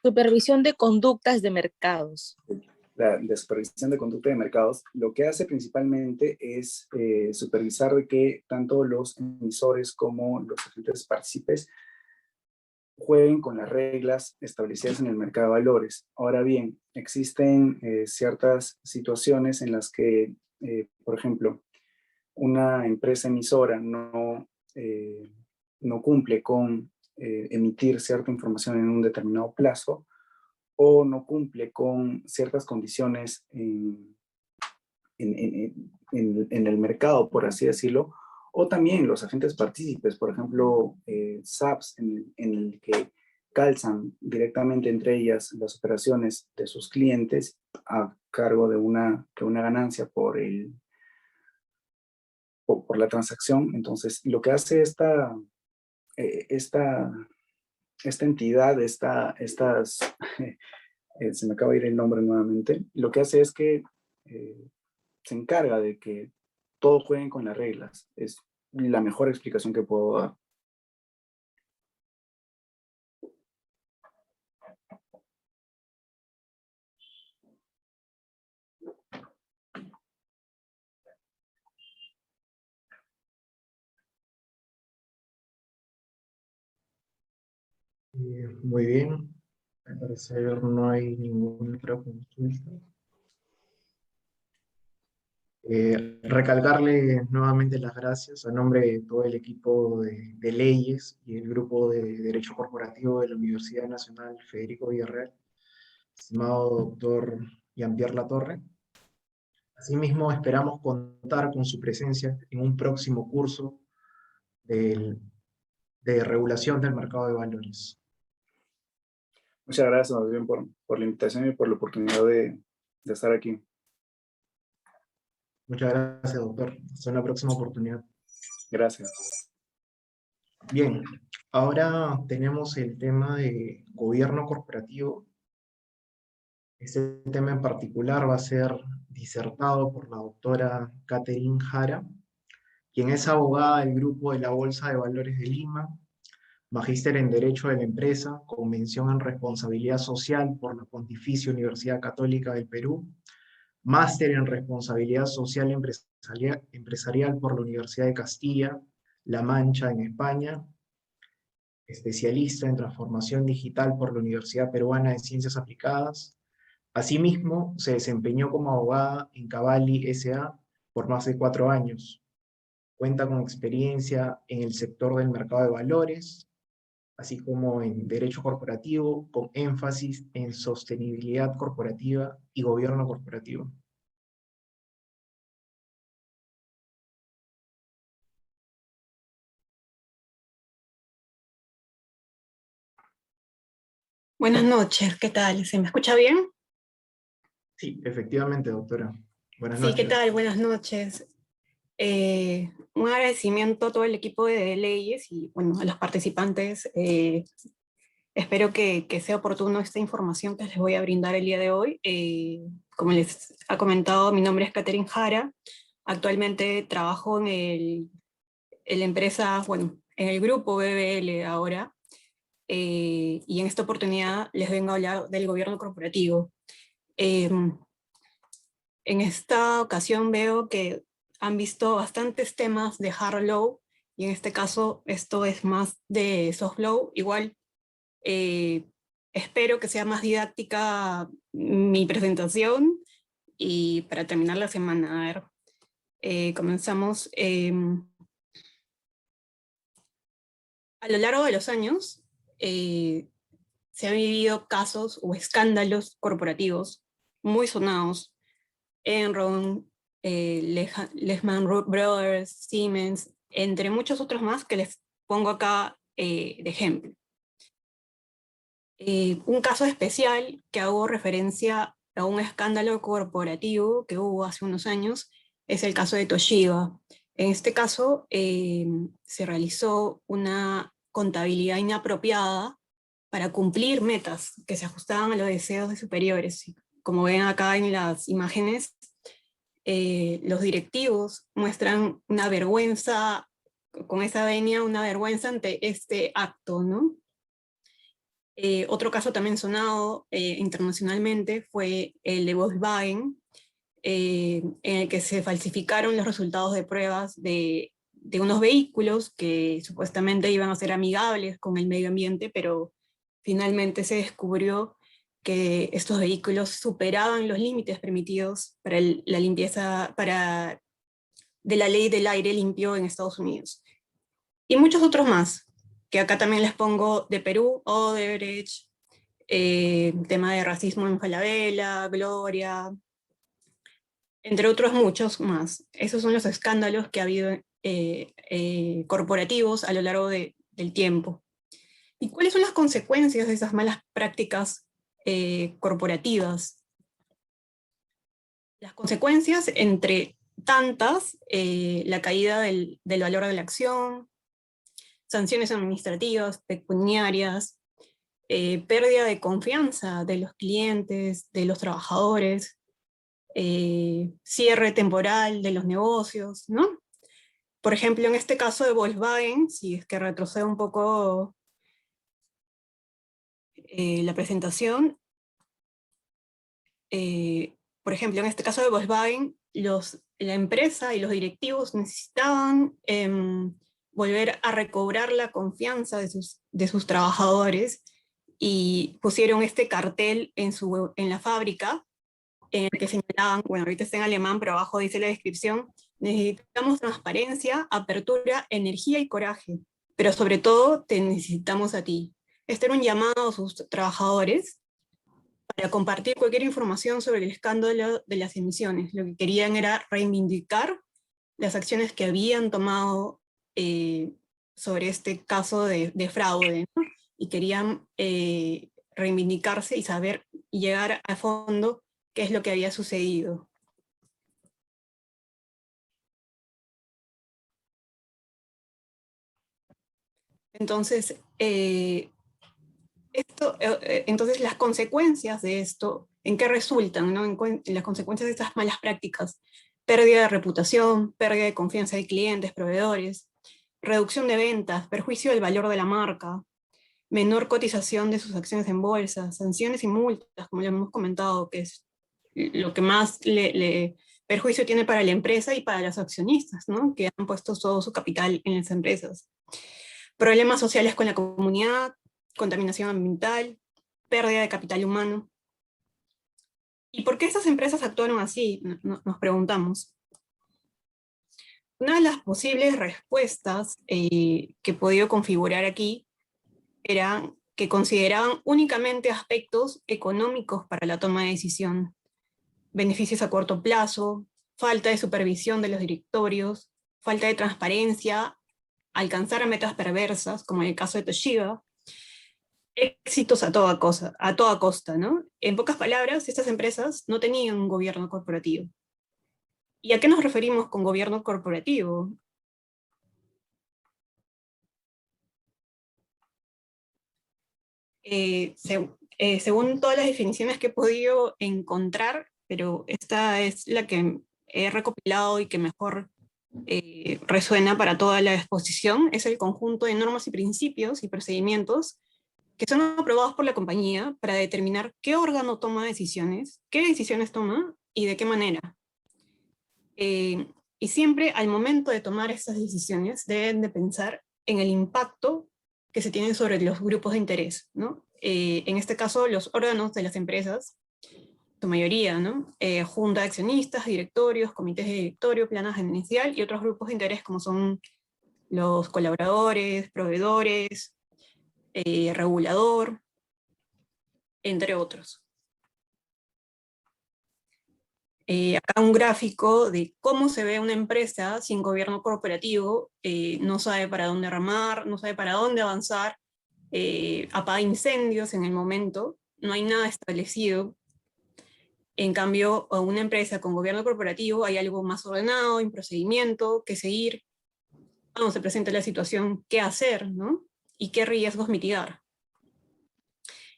Supervisión de Conductas de Mercados. de supervisión de conducta de mercados, lo que hace principalmente es supervisar de que tanto los emisores como los agentes partícipes jueguen con las reglas establecidas en el mercado de valores. Ahora bien, existen ciertas situaciones en las que, por ejemplo, una empresa emisora no cumple con emitir cierta información en un determinado plazo, o no cumple con ciertas condiciones en el mercado, por así decirlo, o también los agentes partícipes, por ejemplo, SAPs, en el que calzan directamente entre ellas las operaciones de sus clientes a cargo de una ganancia por la transacción. Entonces, lo que hace esta entidad, se me acaba de ir el nombre nuevamente, lo que hace es que se encarga de que todos jueguen con las reglas. Es la mejor explicación que puedo dar. Muy bien. Al parecer no hay ninguna otra consulta. Recalcarle nuevamente las gracias a nombre de todo el equipo de leyes y el grupo de Derecho Corporativo de la Universidad Nacional Federico Villarreal, estimado doctor Jean-Pierre Latorre. Asimismo, esperamos contar con su presencia en un próximo curso de regulación del mercado de valores. Muchas gracias más bien por la invitación y por la oportunidad de estar aquí. Muchas gracias, doctor. Hasta una próxima oportunidad. Gracias. Bien, ahora tenemos el tema de gobierno corporativo. Este tema en particular va a ser disertado por la doctora Catherine Jara, quien es abogada del Grupo de la Bolsa de Valores de Lima, magíster en Derecho de la Empresa, con mención en Responsabilidad Social por la Pontificia Universidad Católica del Perú, máster en Responsabilidad Social Empresarial por la Universidad de Castilla-La Mancha en España, especialista en Transformación Digital por la Universidad Peruana de Ciencias Aplicadas. Asimismo, se desempeñó como abogada en Cavalli S.A. por más de 4 años. Cuenta con experiencia en el sector del mercado de valores, así como en derecho corporativo, con énfasis en sostenibilidad corporativa y gobierno corporativo. Buenas noches, ¿qué tal? ¿Se me escucha bien? Sí, efectivamente, doctora. Buenas Sí, ¿qué noches. tal? Buenas noches. Un agradecimiento a todo el equipo de leyes y bueno, a los participantes. Espero que sea oportuno esta información que les voy a brindar el día de hoy. Como les ha comentado, mi nombre es Catherine Jara. Actualmente trabajo en la empresa, bueno, en el grupo BBL ahora. Y en esta oportunidad les vengo a hablar del gobierno corporativo. Eh, En esta ocasión veo que han visto bastantes temas de hard law y en este caso esto es más de soft law. Igual eh, espero que sea más didáctica mi presentación y para terminar la semana, a ver, comenzamos. A lo largo de los años se han vivido casos o escándalos corporativos muy sonados. Enron, Lehman Brothers, Siemens, entre muchos otros más que les pongo acá de ejemplo. Un caso especial que hago referencia a un escándalo corporativo que hubo hace unos años es el caso de Toshiba. En este caso se realizó una contabilidad inapropiada para cumplir metas que se ajustaban a los deseos de superiores. Como ven acá en las imágenes, los directivos muestran una vergüenza, con esa venia, una vergüenza ante este acto, ¿no? Otro caso también sonado internacionalmente fue el de Volkswagen, en el que se falsificaron los resultados de pruebas de unos vehículos que supuestamente iban a ser amigables con el medio ambiente, pero finalmente se descubrió que estos vehículos superaban los límites permitidos para la limpieza de la ley del aire limpio en Estados Unidos. Y muchos otros más, que acá también les pongo de Perú, Odebrecht, tema de racismo en Falabella, Gloria, entre otros muchos más. Esos son los escándalos que ha habido corporativos a lo largo del tiempo. ¿Y cuáles son las consecuencias de esas malas prácticas corporativas? Las consecuencias, entre tantas, la caída del valor de la acción, sanciones administrativas, pecuniarias, pérdida de confianza de los clientes, de los trabajadores, cierre temporal de los negocios, ¿no? Por ejemplo, en este caso de Volkswagen, si es que retrocedo un poco la presentación, por ejemplo, en este caso de Volkswagen, la empresa y los directivos necesitaban volver a recobrar la confianza de sus trabajadores y pusieron este cartel en la fábrica en el que señalaban, bueno, ahorita está en alemán, pero abajo dice la descripción: necesitamos transparencia, apertura, energía y coraje, pero sobre todo te necesitamos a ti. Este era un llamado a sus trabajadores para compartir cualquier información sobre el escándalo de las emisiones. Lo que querían era reivindicar las acciones que habían tomado sobre este caso de fraude, ¿no? Y querían reivindicarse y saber y llegar a fondo qué es lo que había sucedido. Entonces, entonces las consecuencias de esto, ¿en qué resultan? ¿No? En las consecuencias de estas malas prácticas: pérdida de reputación, pérdida de confianza de clientes, proveedores, reducción de ventas, perjuicio del valor de la marca, menor cotización de sus acciones en bolsa, sanciones y multas, como ya hemos comentado, que es lo que más perjuicio tiene para la empresa y para los accionistas, ¿no? Que han puesto todo su capital en las empresas. Problemas sociales con la comunidad, contaminación ambiental, pérdida de capital humano. ¿Y por qué estas empresas actuaron así? Nos preguntamos. Una de las posibles respuestas que he podido configurar aquí era que consideraban únicamente aspectos económicos para la toma de decisión: beneficios a corto plazo, falta de supervisión de los directorios, falta de transparencia, alcanzar a metas perversas, como en el caso de Toshiba, éxitos a toda costa, ¿no? En pocas palabras, estas empresas no tenían un gobierno corporativo. ¿Y a qué nos referimos con gobierno corporativo? Según todas las definiciones que he podido encontrar, pero esta es la que he recopilado y que mejor resuena para toda la exposición, es el conjunto de normas y principios y procedimientos que son aprobados por la compañía para determinar qué órgano toma decisiones, qué decisiones toma y de qué manera. Y siempre al momento de tomar estas decisiones deben de pensar en el impacto que se tiene sobre los grupos de interés, ¿no? En este caso, los órganos de las empresas, su mayoría, ¿no? Junta de accionistas, directorios, comités de directorio, plana gerencial y otros grupos de interés como son los colaboradores, proveedores, regulador, entre otros. Acá un gráfico de cómo se ve una empresa sin gobierno corporativo, no sabe para dónde remar, no sabe para dónde avanzar, apaga incendios en el momento, no hay nada establecido. En cambio, a una empresa con gobierno corporativo hay algo más ordenado, un procedimiento que seguir, cuando se presenta la situación, qué hacer, ¿no? Y qué riesgos mitigar.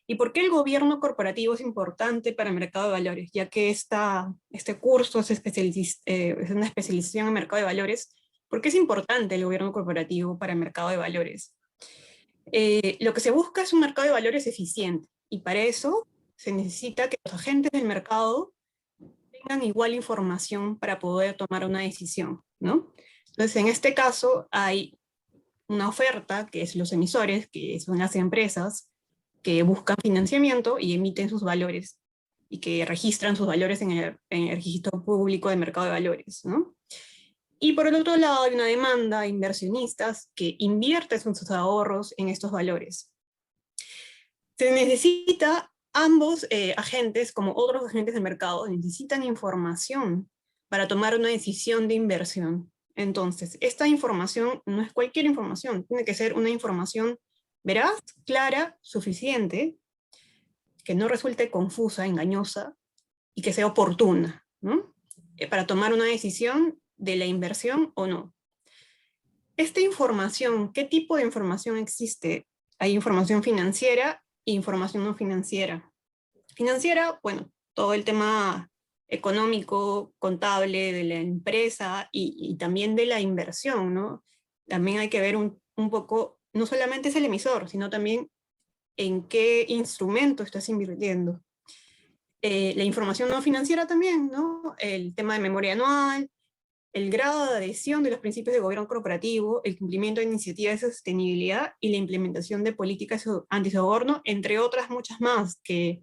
¿Y por qué el gobierno corporativo es importante para el mercado de valores? Ya que este curso es una especialización en mercado de valores, ¿por qué es importante el gobierno corporativo para el mercado de valores? Lo que se busca es un mercado de valores eficiente, y para eso se necesita que los agentes del mercado tengan igual información para poder tomar una decisión, ¿no? Entonces, en este caso, hay una oferta, que es los emisores, que son las empresas, que buscan financiamiento y emiten sus valores, y que registran sus valores en el registro público de mercado de valores, ¿no? Y por el otro lado hay una demanda de inversionistas que invierten sus ahorros en estos valores. Se necesita, ambos agentes, como otros agentes del mercado, necesitan información para tomar una decisión de inversión. Entonces, esta información no es cualquier información, tiene que ser una información veraz, clara, suficiente, que no resulte confusa, engañosa, y que sea oportuna, ¿no? Para tomar una decisión de la inversión o no. Esta información, ¿qué tipo de información existe? Hay información financiera e información no financiera. Financiera, bueno, todo el tema económico, contable de la empresa y también de la inversión, ¿no? También hay que ver un poco, no solamente es el emisor, sino también en qué instrumento estás invirtiendo. La información no financiera también, ¿no? El tema de memoria anual, el grado de adhesión de los principios de gobierno corporativo, el cumplimiento de iniciativas de sostenibilidad y la implementación de políticas antisoborno, entre otras muchas más que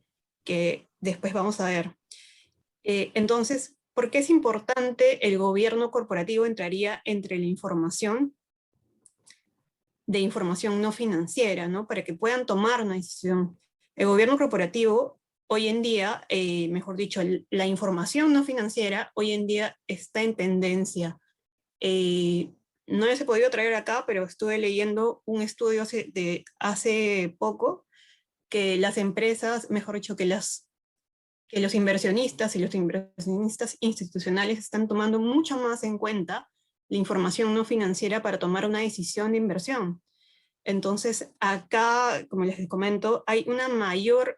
después vamos a ver. Entonces, ¿por qué es importante el gobierno corporativo? Entraría entre la información de información no financiera, ¿no? Para que puedan tomar una decisión. El gobierno corporativo, hoy en día, mejor dicho, la información no financiera, hoy en día está en tendencia. No les he podido traer acá, pero estuve leyendo un estudio hace poco, que las empresas, mejor dicho, que los inversionistas y los inversionistas institucionales están tomando mucho más en cuenta la información no financiera para tomar una decisión de inversión. Entonces, acá, como les comento, hay una mayor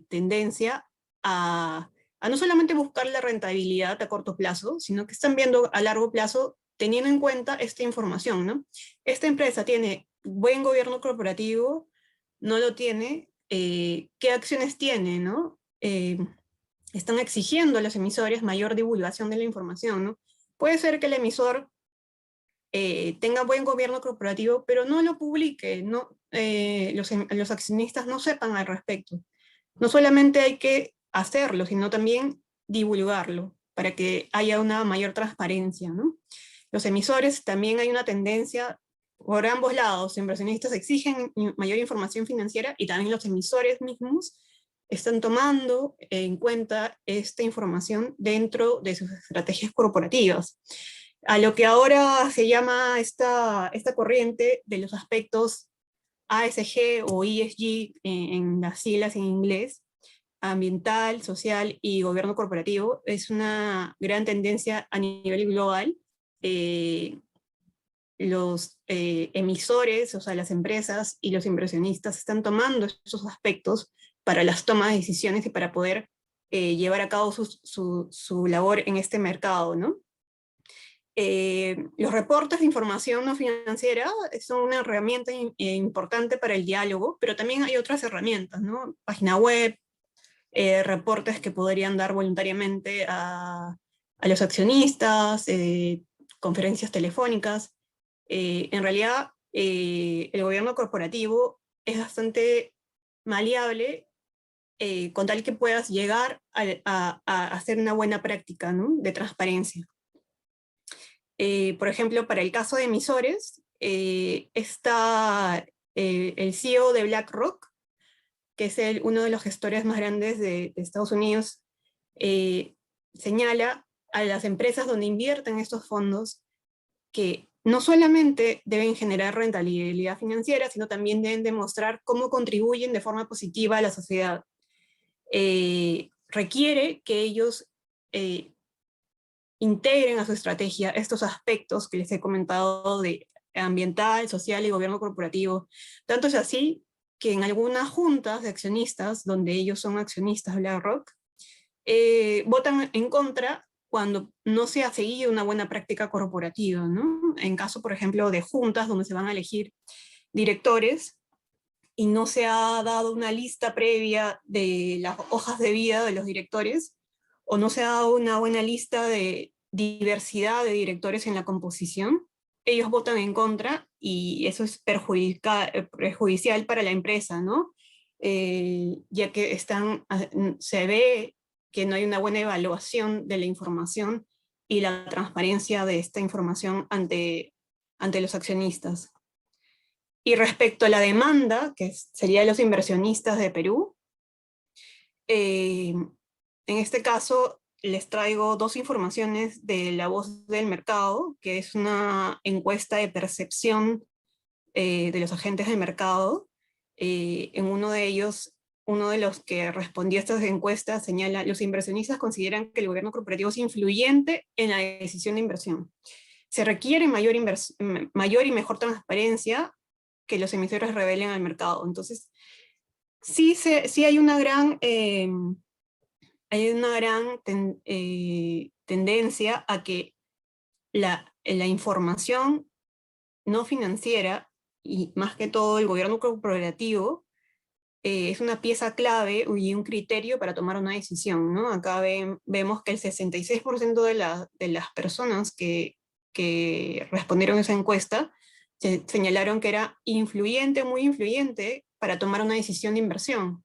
tendencia a no solamente buscar la rentabilidad a corto plazo, sino que están viendo a largo plazo, teniendo en cuenta esta información, ¿no? Esta empresa tiene buen gobierno corporativo, no lo tiene, ¿qué acciones tiene, no? Están exigiendo a los emisores mayor divulgación de la información, ¿no? Puede ser que el emisor tenga buen gobierno corporativo, pero no lo publique, no, los accionistas no sepan al respecto. No solamente hay que hacerlo, sino también divulgarlo para que haya una mayor transparencia, ¿no? Los emisores también hay una tendencia por ambos lados, los inversionistas exigen mayor información financiera y también los emisores mismos están tomando en cuenta esta información dentro de sus estrategias corporativas. A lo que ahora se llama esta corriente de los aspectos ASG o ESG en las siglas en inglés, ambiental, social y gobierno corporativo, es una gran tendencia a nivel global. Los emisores, o sea, las empresas y los inversionistas están tomando estos aspectos para las tomas de decisiones y para poder llevar a cabo su labor en este mercado, ¿no? Los reportes de información no financiera son una herramienta importante para el diálogo, pero también hay otras herramientas, ¿no? Página web, reportes que podrían dar voluntariamente a los accionistas, conferencias telefónicas. En realidad, el gobierno corporativo es bastante maleable con tal que puedas llegar a hacer una buena práctica, ¿no?, de transparencia. Por ejemplo, para el caso de emisores, está el CEO de BlackRock, que es uno de los gestores más grandes de Estados Unidos, señala a las empresas donde invierten estos fondos que no solamente deben generar rentabilidad financiera, sino también deben demostrar cómo contribuyen de forma positiva a la sociedad. Requiere que ellos integren a su estrategia estos aspectos que les he comentado de ambiental, social y gobierno corporativo. Tanto es así que en algunas juntas de accionistas, donde ellos son accionistas de BlackRock, votan en contra cuando no se ha seguido una buena práctica corporativa, ¿no? En caso, por ejemplo, de juntas donde se van a elegir directores y no se ha dado una lista previa de las hojas de vida de los directores, o no se ha dado una buena lista de diversidad de directores en la composición, ellos votan en contra y eso es perjudicial para la empresa, ¿no? Ya que se ve que no hay una buena evaluación de la información y la transparencia de esta información ante los accionistas. Y respecto a la demanda, que sería los inversionistas de Perú, en este caso les traigo dos informaciones de La Voz del Mercado, que es una encuesta de percepción de los agentes del mercado. En uno de ellos, uno de los que respondió a estas encuestas señala: los inversionistas consideran que el gobierno corporativo es influyente en la decisión de inversión. Se requiere mayor y mejor transparencia que los emisores revelen al mercado. Entonces, sí hay una gran, tendencia a que la información no financiera, y más que todo el gobierno corporativo, es una pieza clave y un criterio para tomar una decisión, ¿no? Acá vemos que el 66% de las personas que respondieron a esa encuesta señalaron que era influyente, muy influyente, para tomar una decisión de inversión.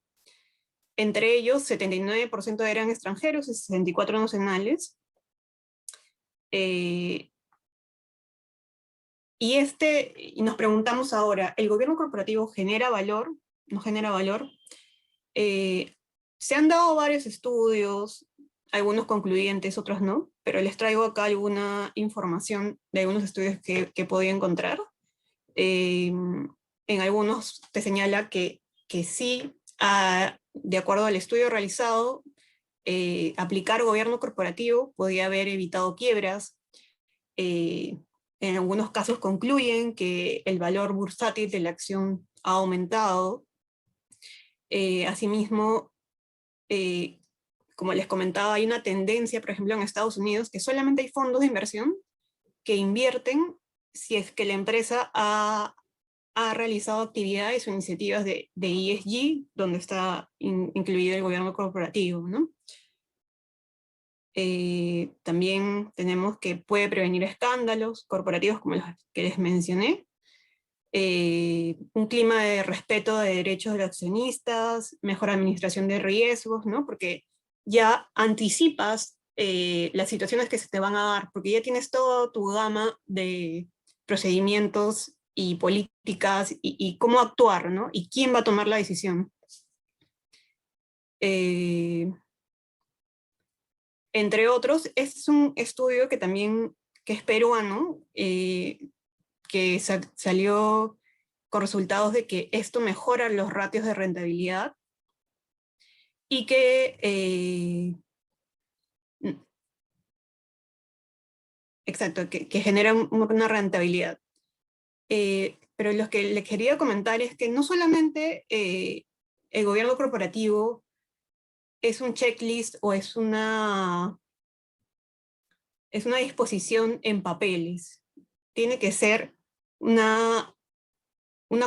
Entre ellos, 79% eran extranjeros y 64% nacionales. Y nos preguntamos ahora, ¿el gobierno corporativo genera valor? ¿No genera valor? Se han dado varios estudios, algunos concluyentes, otros no, pero les traigo acá alguna información de algunos estudios que he podido encontrar. En algunos te señala que sí, de acuerdo al estudio realizado, aplicar gobierno corporativo podía haber evitado quiebras. En algunos casos concluyen que el valor bursátil de la acción ha aumentado. Asimismo, como les comentaba, hay una tendencia, por ejemplo, en Estados Unidos, que solamente hay fondos de inversión que invierten si es que la empresa ha realizado actividades o iniciativas de ESG, donde está incluido el gobierno corporativo, ¿no? También tenemos que puede prevenir escándalos corporativos como los que les mencioné. Un clima de respeto de derechos de los accionistas, mejor administración de riesgos, ¿no? Porque ya anticipas las situaciones que se te van a dar, porque ya tienes toda tu gama de procedimientos y políticas y cómo actuar, ¿no? Y quién va a tomar la decisión. Entre otros, es un estudio que también que es peruano, que salió con resultados de que esto mejora los ratios de rentabilidad y que, exacto, que generan una rentabilidad. Pero lo que les quería comentar es que no solamente el gobierno corporativo es un checklist o es una disposición en papeles. Tiene que ser una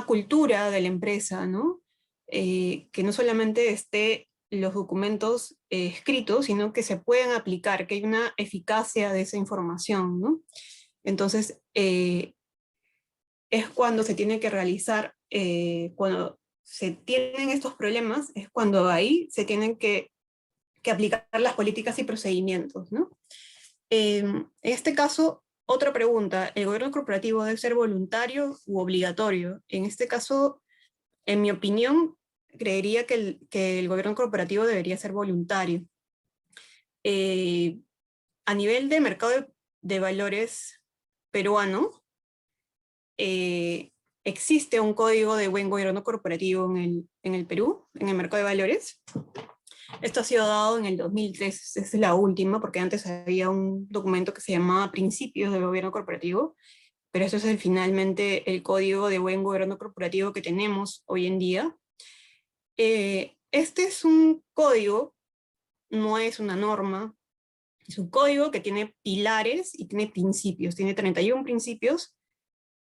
cultura de la empresa, ¿no? Que no solamente esté los documentos escritos, sino que se puedan aplicar, que hay una eficacia de esa información, ¿no? Entonces, es cuando se tiene que realizar, cuando se tienen estos problemas, es cuando ahí se tienen que aplicar las políticas y procedimientos, ¿no? En este caso, otra pregunta, ¿el gobierno corporativo debe ser voluntario u obligatorio? En este caso, en mi opinión, creería que el gobierno corporativo debería ser voluntario. A nivel de mercado de valores peruano, existe un código de buen gobierno corporativo en el Perú, en el mercado de valores. Esto ha sido dado en el 2003, es la última, porque antes había un documento que se llamaba Principios del Gobierno Corporativo, pero eso es finalmente el código de buen gobierno corporativo que tenemos hoy en día. Este es un código, no es una norma, es un código que tiene pilares y tiene principios, tiene 31 principios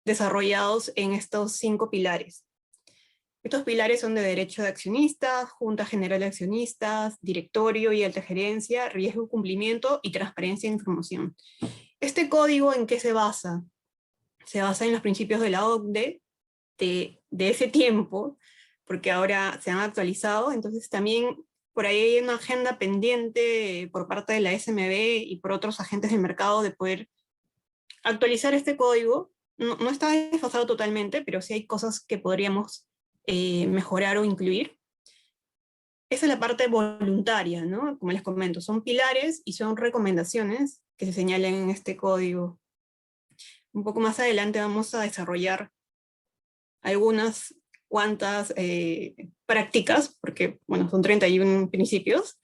desarrollados en estos 5 pilares. Estos pilares son de derecho de accionistas, Junta General de Accionistas, directorio y alta gerencia, riesgo, cumplimiento y transparencia de información. ¿Este código en qué se basa? Se basa en los principios de la OCDE de ese tiempo, porque ahora se han actualizado, entonces también por ahí hay una agenda pendiente por parte de la SMB y por otros agentes del mercado de poder actualizar este código. No está desfasado totalmente, pero sí hay cosas que podríamos mejorar o incluir. Esa es la parte voluntaria, ¿no? Como les comento, son pilares y son recomendaciones que se señalan en este código. Un poco más adelante vamos a desarrollar algunas cuantas prácticas, porque, bueno, son 31 principios.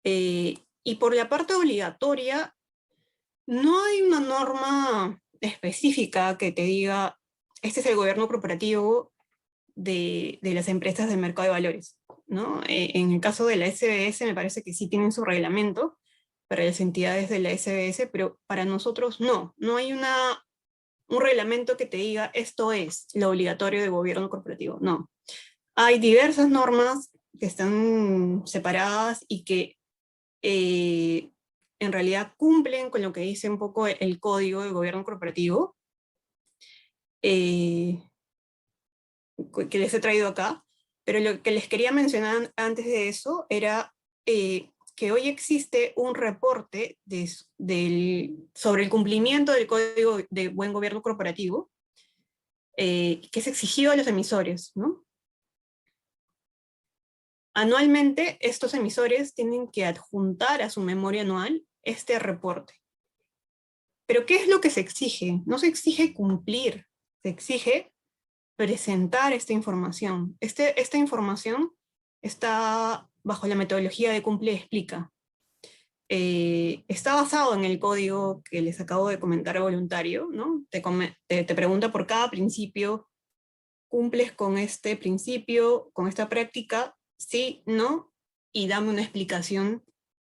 Y por la parte obligatoria, no hay una norma específica que te diga, este es el gobierno corporativo de las empresas del mercado de valores, ¿no? En el caso de la SBS me parece que sí tienen su reglamento para las entidades de la SBS, pero para nosotros no hay un reglamento que te diga esto es lo obligatorio de gobierno corporativo, no. Hay diversas normas que están separadas y que en realidad cumplen con lo que dice un poco el código de gobierno corporativo, que les he traído acá, pero lo que les quería mencionar antes de eso era que hoy existe un reporte sobre el cumplimiento del Código de Buen Gobierno Corporativo, que es exigido a los emisores, ¿no? Anualmente, estos emisores tienen que adjuntar a su memoria anual este reporte. Pero ¿qué es lo que se exige? No se exige cumplir, se exige presentar esta información. Esta información está bajo la metodología de cumple y explica. Está basado en el código que les acabo de comentar voluntario, ¿no? Te pregunta por cada principio, ¿cumples con este principio, con esta práctica? Sí, no, y dame una explicación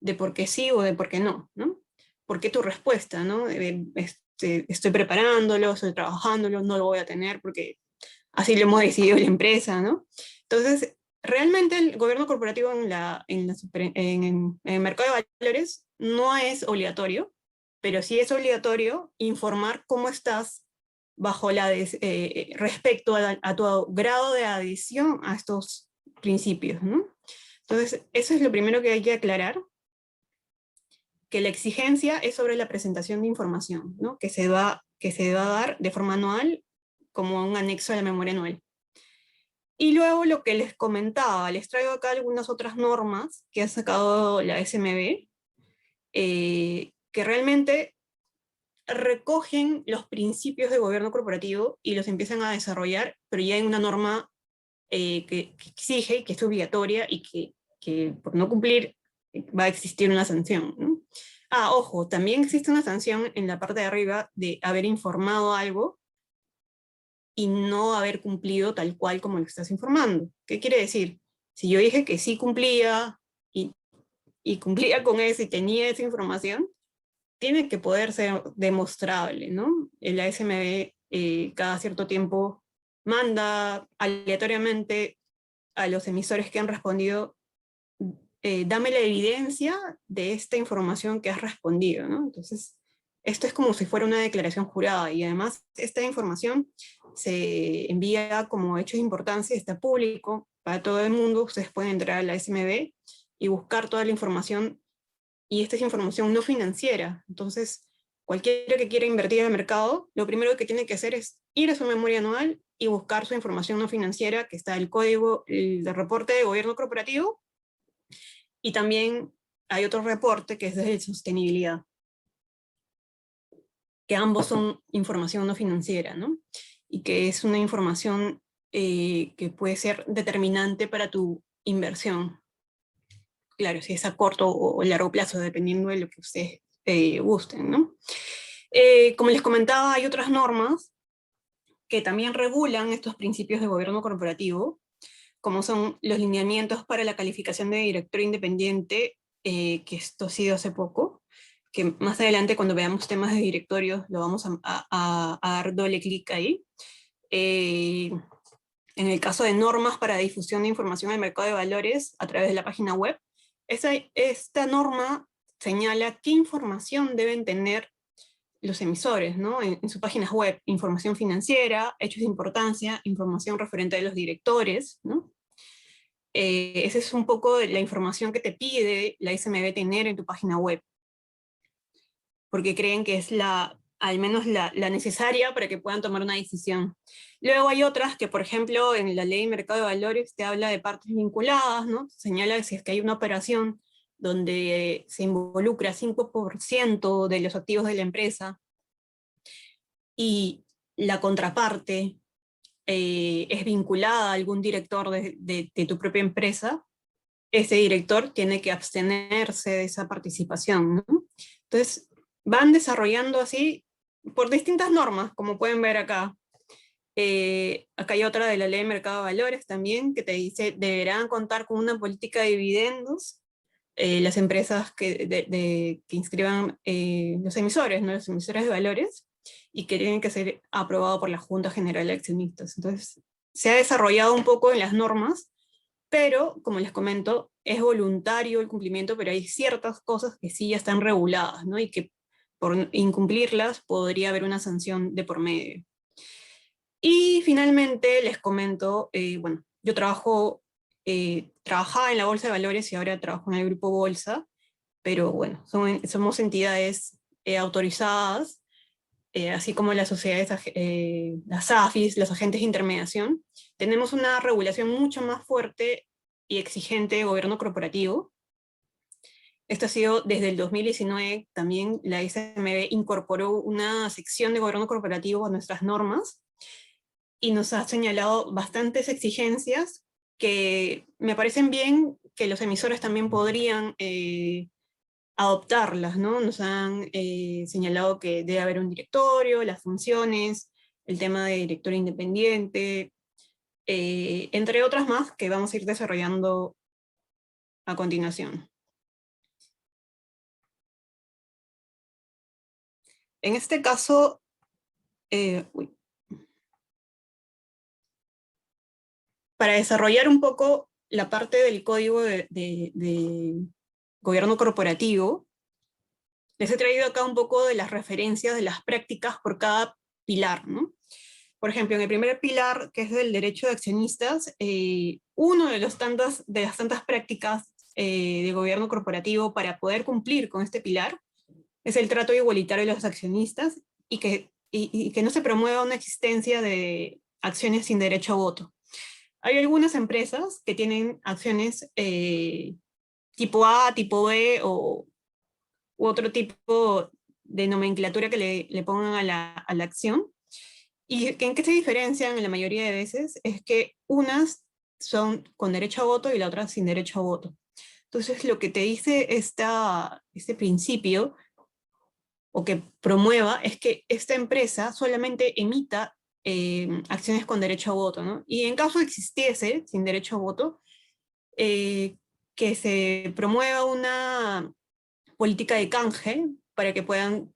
de por qué sí o de por qué no, ¿no? ¿Por qué tu respuesta, no? Estoy preparándolo, estoy trabajándolo, no lo voy a tener porque así lo hemos decidido la empresa, ¿no? Entonces, realmente el gobierno corporativo en el mercado de valores no es obligatorio, pero sí es obligatorio informar cómo estás respecto a tu grado de adhesión a estos principios, ¿no? Entonces, eso es lo primero que hay que aclarar, que la exigencia es sobre la presentación de información, ¿no? Que se va a dar de forma anual como un anexo a la memoria anual. Y luego lo que les comentaba, les traigo acá algunas otras normas que ha sacado la SMB, que realmente recogen los principios de gobierno corporativo y los empiezan a desarrollar, pero ya en una norma que exige, que es obligatoria y que por no cumplir va a existir una sanción, ¿no? Ah, ojo, también existe una sanción en la parte de arriba de haber informado algo y no haber cumplido tal cual como lo estás informando. ¿Qué quiere decir? Si yo dije que sí cumplía y cumplía con eso y tenía esa información, tiene que poder ser demostrable, ¿no? El ASMB cada cierto tiempo manda aleatoriamente a los emisores que han respondido, dame la evidencia de esta información que has respondido, ¿no? Entonces, esto es como si fuera una declaración jurada y además esta información se envía como hecho de importancia, está público para todo el mundo, ustedes pueden entrar a la SMB y buscar toda la información y esta es información no financiera, entonces cualquiera que quiera invertir en el mercado, lo primero que tiene que hacer es ir a su memoria anual y buscar su información no financiera, que está el código, el reporte de gobierno corporativo, y también hay otro reporte que es de sostenibilidad, que ambos son información no financiera, ¿no? Y que es una información que puede ser determinante para tu inversión. Claro, si es a corto o largo plazo, dependiendo de lo que ustedes gusten, ¿no? Como les comentaba, hay otras normas que también regulan estos principios de gobierno corporativo, como son los lineamientos para la calificación de director independiente, que esto ha sido hace poco, que más adelante cuando veamos temas de directorios lo vamos a dar doble clic ahí. En el caso de normas para difusión de información del mercado de valores a través de la página web, esta norma señala qué información deben tener los emisores, ¿no? En sus páginas web, información financiera, hechos de importancia, información referente a los directores, ¿no? Esa es un poco la información que te pide la SMB tener en tu página web, porque creen que es al menos la necesaria para que puedan tomar una decisión. Luego hay otras que, por ejemplo, en la ley de mercado de valores te habla de partes vinculadas, ¿no? Señala que si es que hay una operación donde se involucra 5% de los activos de la empresa y la contraparte es vinculada a algún director de tu propia empresa, ese director tiene que abstenerse de esa participación, ¿no? Entonces, van desarrollando así por distintas normas, como pueden ver acá. Acá hay otra de la ley de mercado de valores también, que te dice, deberán contar con una política de dividendos las empresas que inscriban los emisores, ¿no? Los emisores de valores, y que tienen que ser aprobado por la Junta General de Accionistas. Entonces, se ha desarrollado un poco en las normas, pero, como les comento, es voluntario el cumplimiento, pero hay ciertas cosas que sí ya están reguladas, ¿no? Y que por incumplirlas podría haber una sanción de por medio. Y finalmente les comento, bueno, yo trabajaba en la Bolsa de Valores y ahora trabajo en el Grupo Bolsa, pero bueno, somos entidades autorizadas, así como las sociedades, las AFIs, los agentes de intermediación. Tenemos una regulación mucho más fuerte y exigente de gobierno corporativo. Esto ha sido desde el 2019, también la SMB incorporó una sección de gobierno corporativo a nuestras normas, y nos ha señalado bastantes exigencias que me parecen bien que los emisores también podrían adoptarlas, ¿no? Nos han señalado que debe haber un directorio, las funciones, el tema de director independiente, entre otras más que vamos a ir desarrollando a continuación. En este caso, para desarrollar un poco la parte del código de gobierno corporativo, les he traído acá un poco de las referencias de las prácticas por cada pilar, ¿no? Por ejemplo, en el primer pilar, que es del derecho de accionistas, uno de las tantas prácticas de gobierno corporativo para poder cumplir con este pilar es el trato igualitario de los accionistas y que no se promueva una existencia de acciones sin derecho a voto. Hay algunas empresas que tienen acciones tipo A, tipo B u otro tipo nomenclatura que le pongan a la acción. ¿Y en qué se diferencian en la mayoría de veces? Es que unas son con derecho a voto y la otra sin derecho a voto. Entonces, lo que te dice este principio, o que promueva, es que esta empresa solamente emita acciones con derecho a voto, ¿no? Y en caso existiese sin derecho a voto, que se promueva una política de canje para que puedan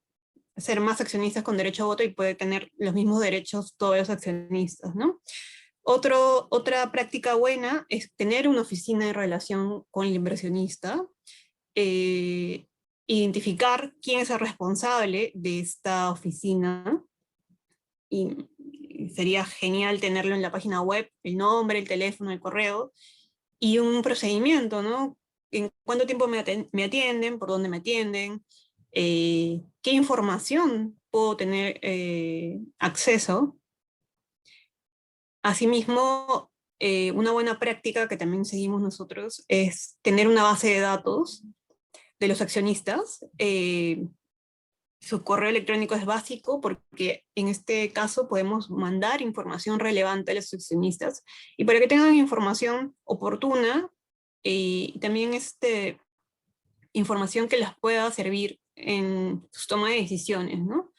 ser más accionistas con derecho a voto y puede tener los mismos derechos todos los accionistas, ¿no? Otra práctica buena es tener una oficina de relación con el inversionista, identificar quién es el responsable de esta oficina, y sería genial tenerlo en la página web, el nombre, el teléfono, el correo, y un procedimiento, ¿no? ¿En cuánto tiempo me atienden? ¿Por dónde me atienden? ¿Qué información puedo tener acceso? Asimismo, una buena práctica que también seguimos nosotros es tener una base de datos de los accionistas. Su correo electrónico es básico porque en este caso podemos mandar información relevante a los accionistas y para que tengan información oportuna y también información que les pueda servir en su toma de decisiones, ¿no?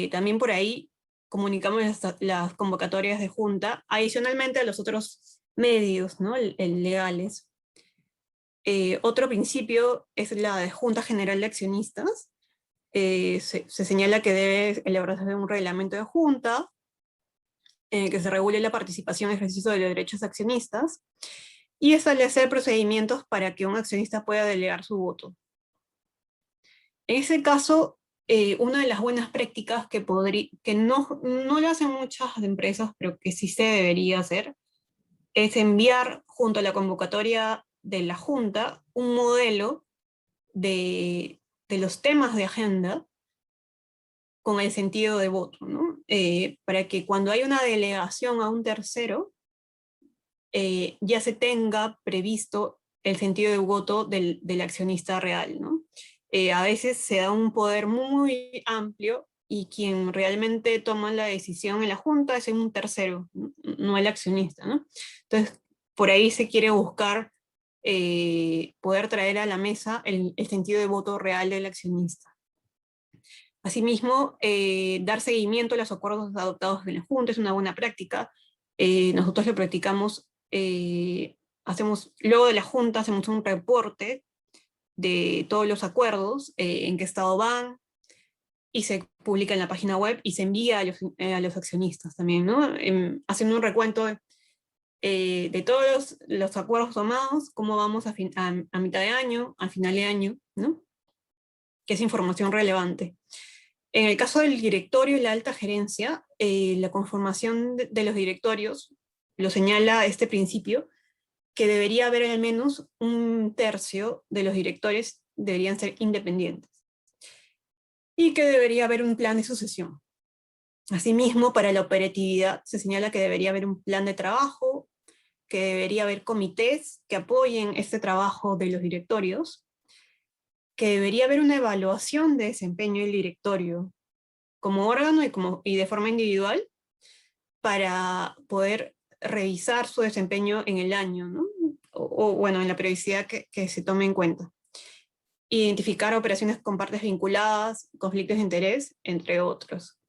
También por ahí comunicamos las convocatorias de junta, adicionalmente a los otros medios, ¿no? Legales. Otro principio es la de Junta General de Accionistas. Se señala que debe elaborarse un reglamento de junta en el que se regule la participación y ejercicio de los derechos accionistas y establecer procedimientos para que un accionista pueda delegar su voto. En ese caso, una de las buenas prácticas que no lo hacen muchas empresas, pero que sí se debería hacer, es enviar junto a la convocatoria de la Junta un modelo de los temas de agenda con el sentido de voto, ¿no? Para que cuando hay una delegación a un tercero, ya se tenga previsto el sentido de voto del accionista real, ¿no? A veces se da un poder muy amplio y quien realmente toma la decisión en la junta es un tercero, no el accionista, ¿no? Entonces, por ahí se quiere buscar poder traer a la mesa el sentido de voto real del accionista. Asimismo, dar seguimiento a los acuerdos adoptados en la junta es una buena práctica. Nosotros lo practicamos, luego de la junta hacemos un reporte de todos los acuerdos, en qué estado van, y se publica en la página web y se envía a los accionistas también, ¿no? Haciendo un recuento de todos los acuerdos tomados, cómo vamos a mitad de año, a final de año, ¿no? Que es información relevante. En el caso del directorio y la alta gerencia, la conformación de los directorios lo señala este principio, que debería haber al menos un tercio de los directores deberían ser independientes y que debería haber un plan de sucesión. Asimismo, para la operatividad se señala que debería haber un plan de trabajo, que debería haber comités que apoyen este trabajo de los directorios, que debería haber una evaluación de desempeño del directorio como órgano y de forma individual para poder revisar su desempeño en el año, ¿no? Bueno, en la periodicidad que se tome en cuenta. Identificar operaciones con partes vinculadas, conflictos de interés, entre otros.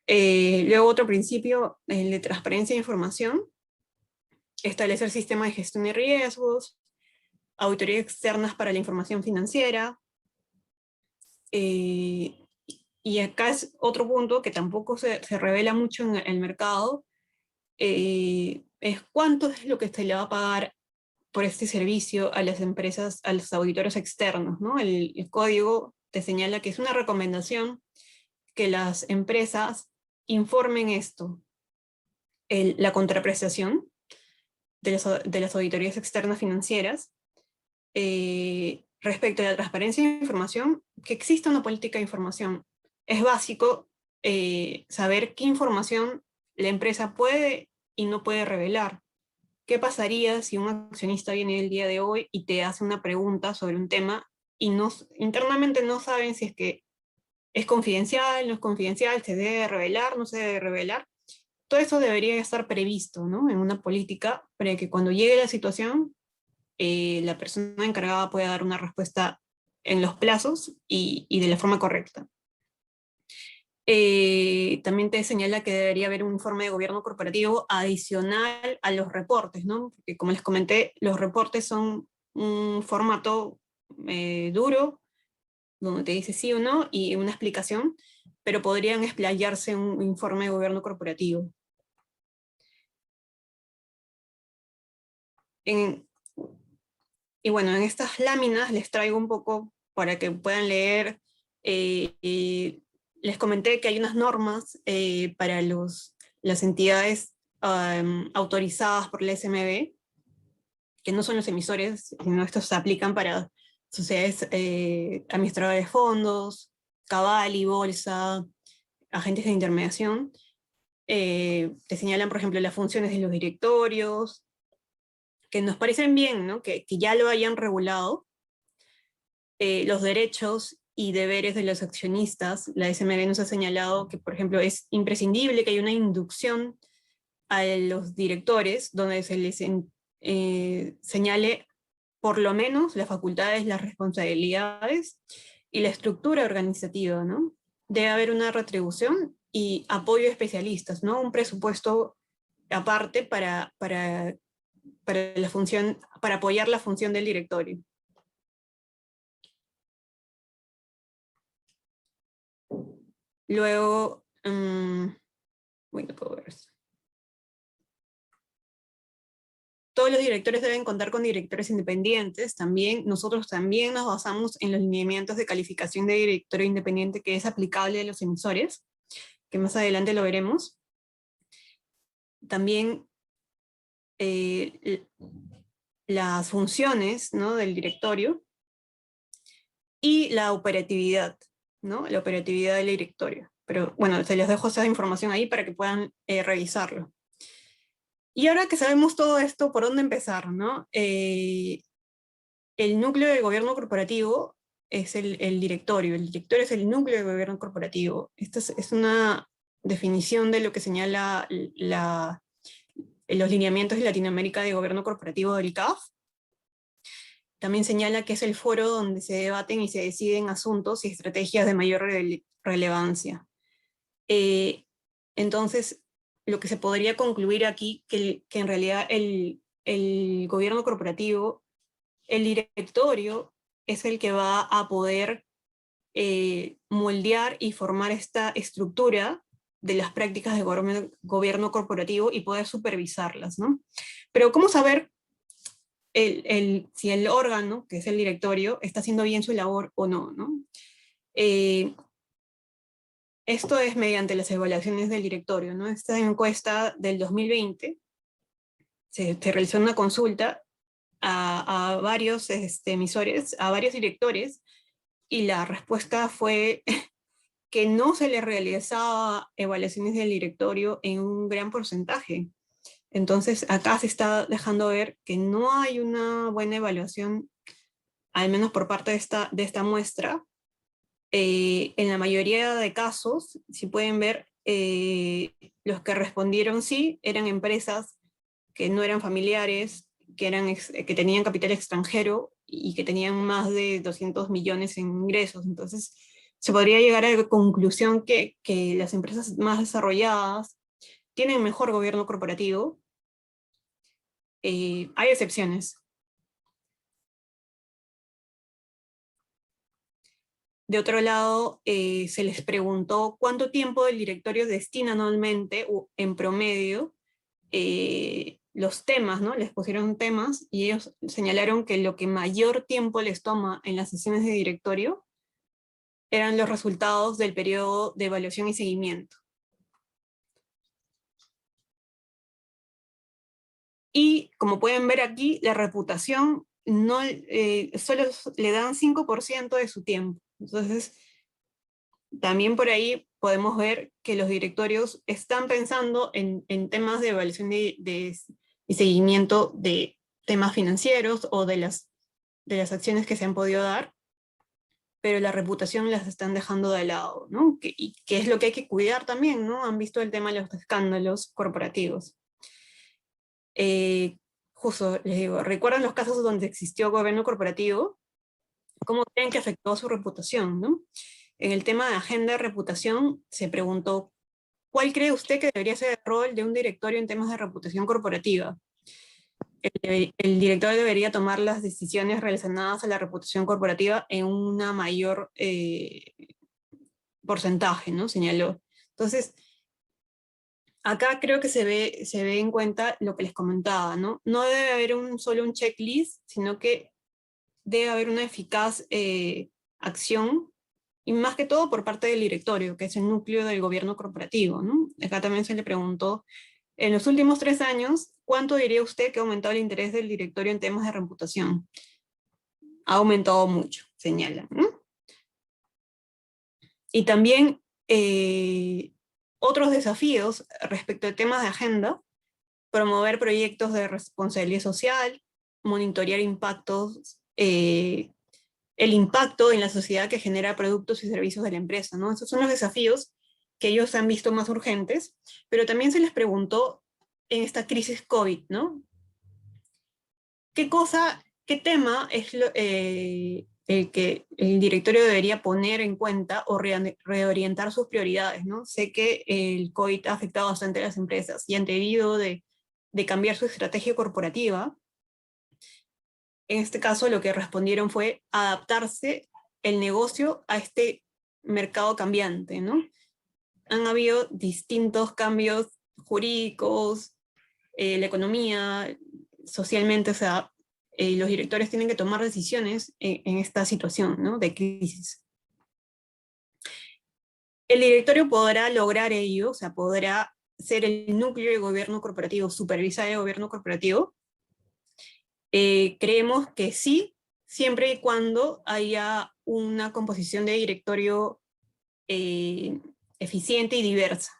Luego otro principio, el de transparencia de información, establecer sistemas de gestión de riesgos, auditorías externas para la información financiera, y acá es otro punto que tampoco se revela mucho en el mercado, es cuánto es lo que se le va a pagar por este servicio a las empresas, a los auditores externos, ¿no? El código te señala que es una recomendación que las empresas informen esto, la contraprestación de las auditorías externas financieras, respecto a la transparencia de información, que exista una política de información. Es básico saber qué información la empresa puede y no puede revelar. ¿Qué pasaría si un accionista viene el día de hoy y te hace una pregunta sobre un tema y internamente no saben si es que ¿Es confidencial? ¿No es confidencial? ¿Se debe revelar? ¿No se debe revelar? Todo eso debería estar previsto, ¿no? En una política para que cuando llegue la situación, la persona encargada pueda dar una respuesta en los plazos y de la forma correcta. También te señala que debería haber un informe de gobierno corporativo adicional a los reportes, ¿no? Porque como les comenté, los reportes son un formato duro, donde te dice sí o no, y una explicación, pero podrían explayarse en un informe de gobierno corporativo. Y bueno, en estas láminas les traigo un poco para que puedan leer. Les comenté que hay unas normas para las entidades autorizadas por la SMB, que no son los emisores, sino estos se aplican para sociedades administradoras de fondos, Cabal y Bolsa, agentes de intermediación. Te señalan, por ejemplo, las funciones de los directorios, que nos parecen bien, ¿no? Que ya lo hayan regulado, los derechos y deberes de los accionistas. La SMB nos ha señalado que, por ejemplo, es imprescindible que haya una inducción a los directores donde se les señale por lo menos las facultades, las responsabilidades y la estructura organizativa, ¿no? Debe haber una retribución y apoyo de especialistas, ¿no? Un presupuesto aparte para la función, para apoyar la función del directorio. Luego, bueno, puedo ver esto. Todos los directores deben contar con directores independientes. Nosotros también nos basamos en los lineamientos de calificación de directorio independiente que es aplicable a los emisores, que más adelante lo veremos. También las funciones, ¿no?, del directorio y la operatividad, ¿no?, la operatividad del directorio. Pero bueno, se les dejo esa información ahí para que puedan revisarlo. Y ahora que sabemos todo esto, ¿por dónde empezar, no? El núcleo del gobierno corporativo es el directorio. El directorio es el núcleo del gobierno corporativo. Esta es una definición de lo que señala los lineamientos de Latinoamérica de gobierno corporativo del CAF. También señala que es el foro donde se debaten y se deciden asuntos y estrategias de mayor relevancia. Entonces, lo que se podría concluir aquí, que en realidad el gobierno corporativo, el directorio, es el que va a poder moldear y formar esta estructura de las prácticas de gobierno corporativo y poder supervisarlas, ¿no? Pero ¿cómo saber si el órgano, que es el directorio, está haciendo bien su labor o no, ¿no? Esto es mediante las evaluaciones del directorio, ¿no? Esta encuesta del 2020 se realizó una consulta a varios emisores, a varios directores, y la respuesta fue que no se le realizaba evaluaciones del directorio en un gran porcentaje. Entonces acá se está dejando ver que no hay una buena evaluación, al menos por parte de esta muestra. En la mayoría de casos, si pueden ver, los que respondieron sí eran empresas que no eran familiares, que tenían capital extranjero y que tenían más de 200 millones en ingresos. Entonces, se podría llegar a la conclusión que las empresas más desarrolladas tienen mejor gobierno corporativo. Hay excepciones. De otro lado, se les preguntó cuánto tiempo el directorio destina anualmente, o en promedio, los temas, ¿no? Les pusieron temas y ellos señalaron que lo que mayor tiempo les toma en las sesiones de directorio eran los resultados del periodo de evaluación y seguimiento. Y como pueden ver aquí, la reputación no, solo le dan 5% de su tiempo. Entonces, también por ahí podemos ver que los directorios están pensando en temas de evaluación y seguimiento de temas financieros o de las acciones que se han podido dar, pero la reputación las están dejando de lado, ¿no? Y que es lo que hay que cuidar también, ¿no? Han visto el tema de los escándalos corporativos. Justo, les digo, ¿recuerdan los casos donde existió gobierno corporativo? ¿Cómo creen que afectó su reputación, ¿no? En el tema de agenda de reputación se preguntó, ¿cuál cree usted que debería ser el rol de un directorio en temas de reputación corporativa? El director debería tomar las decisiones relacionadas a la reputación corporativa en una mayor porcentaje, ¿no? Señaló. Entonces, acá creo que se ve en cuenta lo que les comentaba, ¿no? No debe haber solo un checklist, sino que debe haber una eficaz acción, y más que todo por parte del directorio, que es el núcleo del gobierno corporativo, ¿no? Acá también se le preguntó, en los últimos 3 años, ¿cuánto diría usted que ha aumentado el interés del directorio en temas de reputación? Ha aumentado mucho, señala, ¿no? Y también otros desafíos respecto a temas de agenda: promover proyectos de responsabilidad social, monitorear impactos, el impacto en la sociedad que genera productos y servicios de la empresa, ¿no? Esos son los desafíos que ellos han visto más urgentes, pero también se les preguntó en esta crisis COVID, ¿no? ¿Qué tema es el que el directorio debería poner en cuenta o reorientar sus prioridades, ¿no? Sé que el COVID ha afectado bastante a las empresas y han debido de cambiar su estrategia corporativa. En este caso lo que respondieron fue adaptarse el negocio a este mercado cambiante, ¿no? Han habido distintos cambios jurídicos, la economía, socialmente, o sea, los directores tienen que tomar decisiones en esta situación, ¿no? De crisis. El directorio podrá lograr ello, o sea, podrá ser el núcleo de gobierno corporativo, supervisar el gobierno corporativo. Creemos que sí, siempre y cuando haya una composición de directorio eficiente y diversa.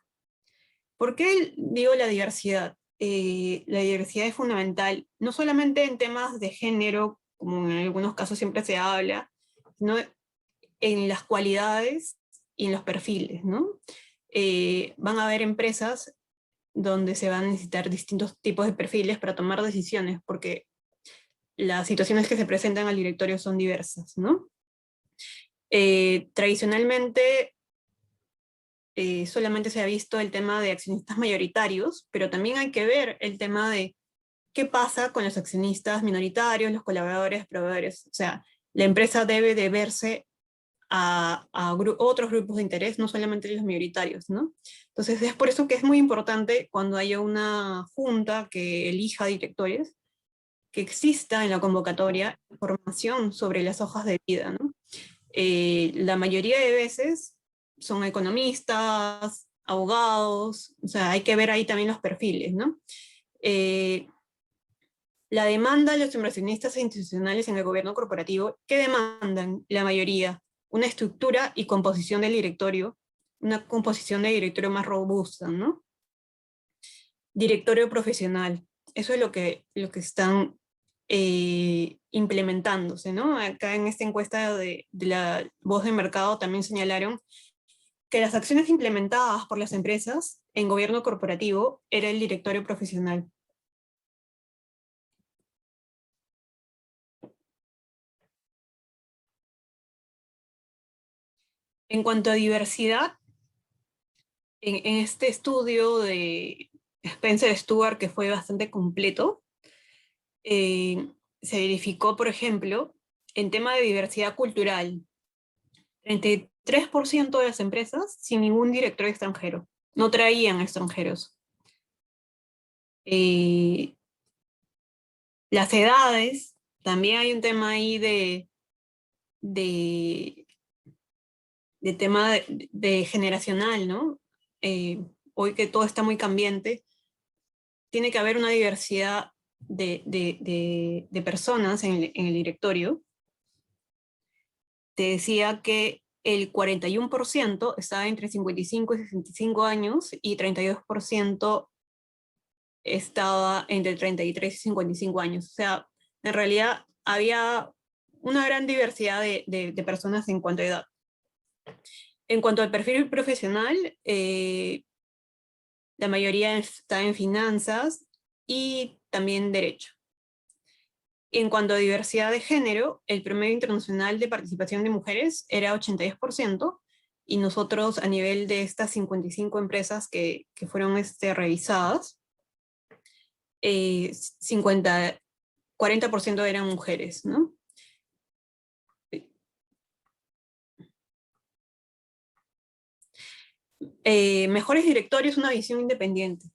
¿Por qué digo la diversidad? La diversidad es fundamental, no solamente en temas de género, como en algunos casos siempre se habla, sino en las cualidades y en los perfiles, ¿no? Van a haber empresas donde se van a necesitar distintos tipos de perfiles para tomar decisiones, porque las situaciones que se presentan al directorio son diversas, ¿no? Tradicionalmente solamente se ha visto el tema de accionistas mayoritarios, pero también hay que ver el tema de qué pasa con los accionistas minoritarios, los colaboradores, proveedores. O sea, la empresa debe deberse a otros grupos de interés, no solamente los mayoritarios, ¿no? Entonces es por eso que es muy importante cuando haya una junta que elija directores, que exista en la convocatoria información sobre las hojas de vida, ¿no? La mayoría de veces son economistas, abogados, o sea, hay que ver ahí también los perfiles, ¿no? La demanda de los inversionistas institucionales en el gobierno corporativo, ¿qué demandan la mayoría? Una estructura y composición del directorio, una composición de directorio más robusta, ¿no? Directorio profesional, eso es lo que están implementándose, ¿no? Acá en esta encuesta de la Voz de Mercado también señalaron que las acciones implementadas por las empresas en gobierno corporativo era el directorio profesional. En cuanto a diversidad, en este estudio de Spencer Stuart, que fue bastante completo, se verificó, por ejemplo, en tema de diversidad cultural, 33% de las empresas sin ningún director extranjero, no traían extranjeros. Las edades, también hay un tema ahí de tema de generacional, ¿no? Hoy que todo está muy cambiante, tiene que haber una diversidad de personas en el directorio. Te decía que el 41% estaba entre 55 y 65 años y 32% estaba entre 33 y 55 años. O sea, en realidad había una gran diversidad de personas en cuanto a edad. En cuanto al perfil profesional, la mayoría está en finanzas y también derecho. En cuanto a diversidad de género, el promedio internacional de participación de mujeres era 82%, y nosotros a nivel de estas 55 empresas que fueron revisadas, 40% eran mujeres, ¿no? Mejores directorios, una visión independiente.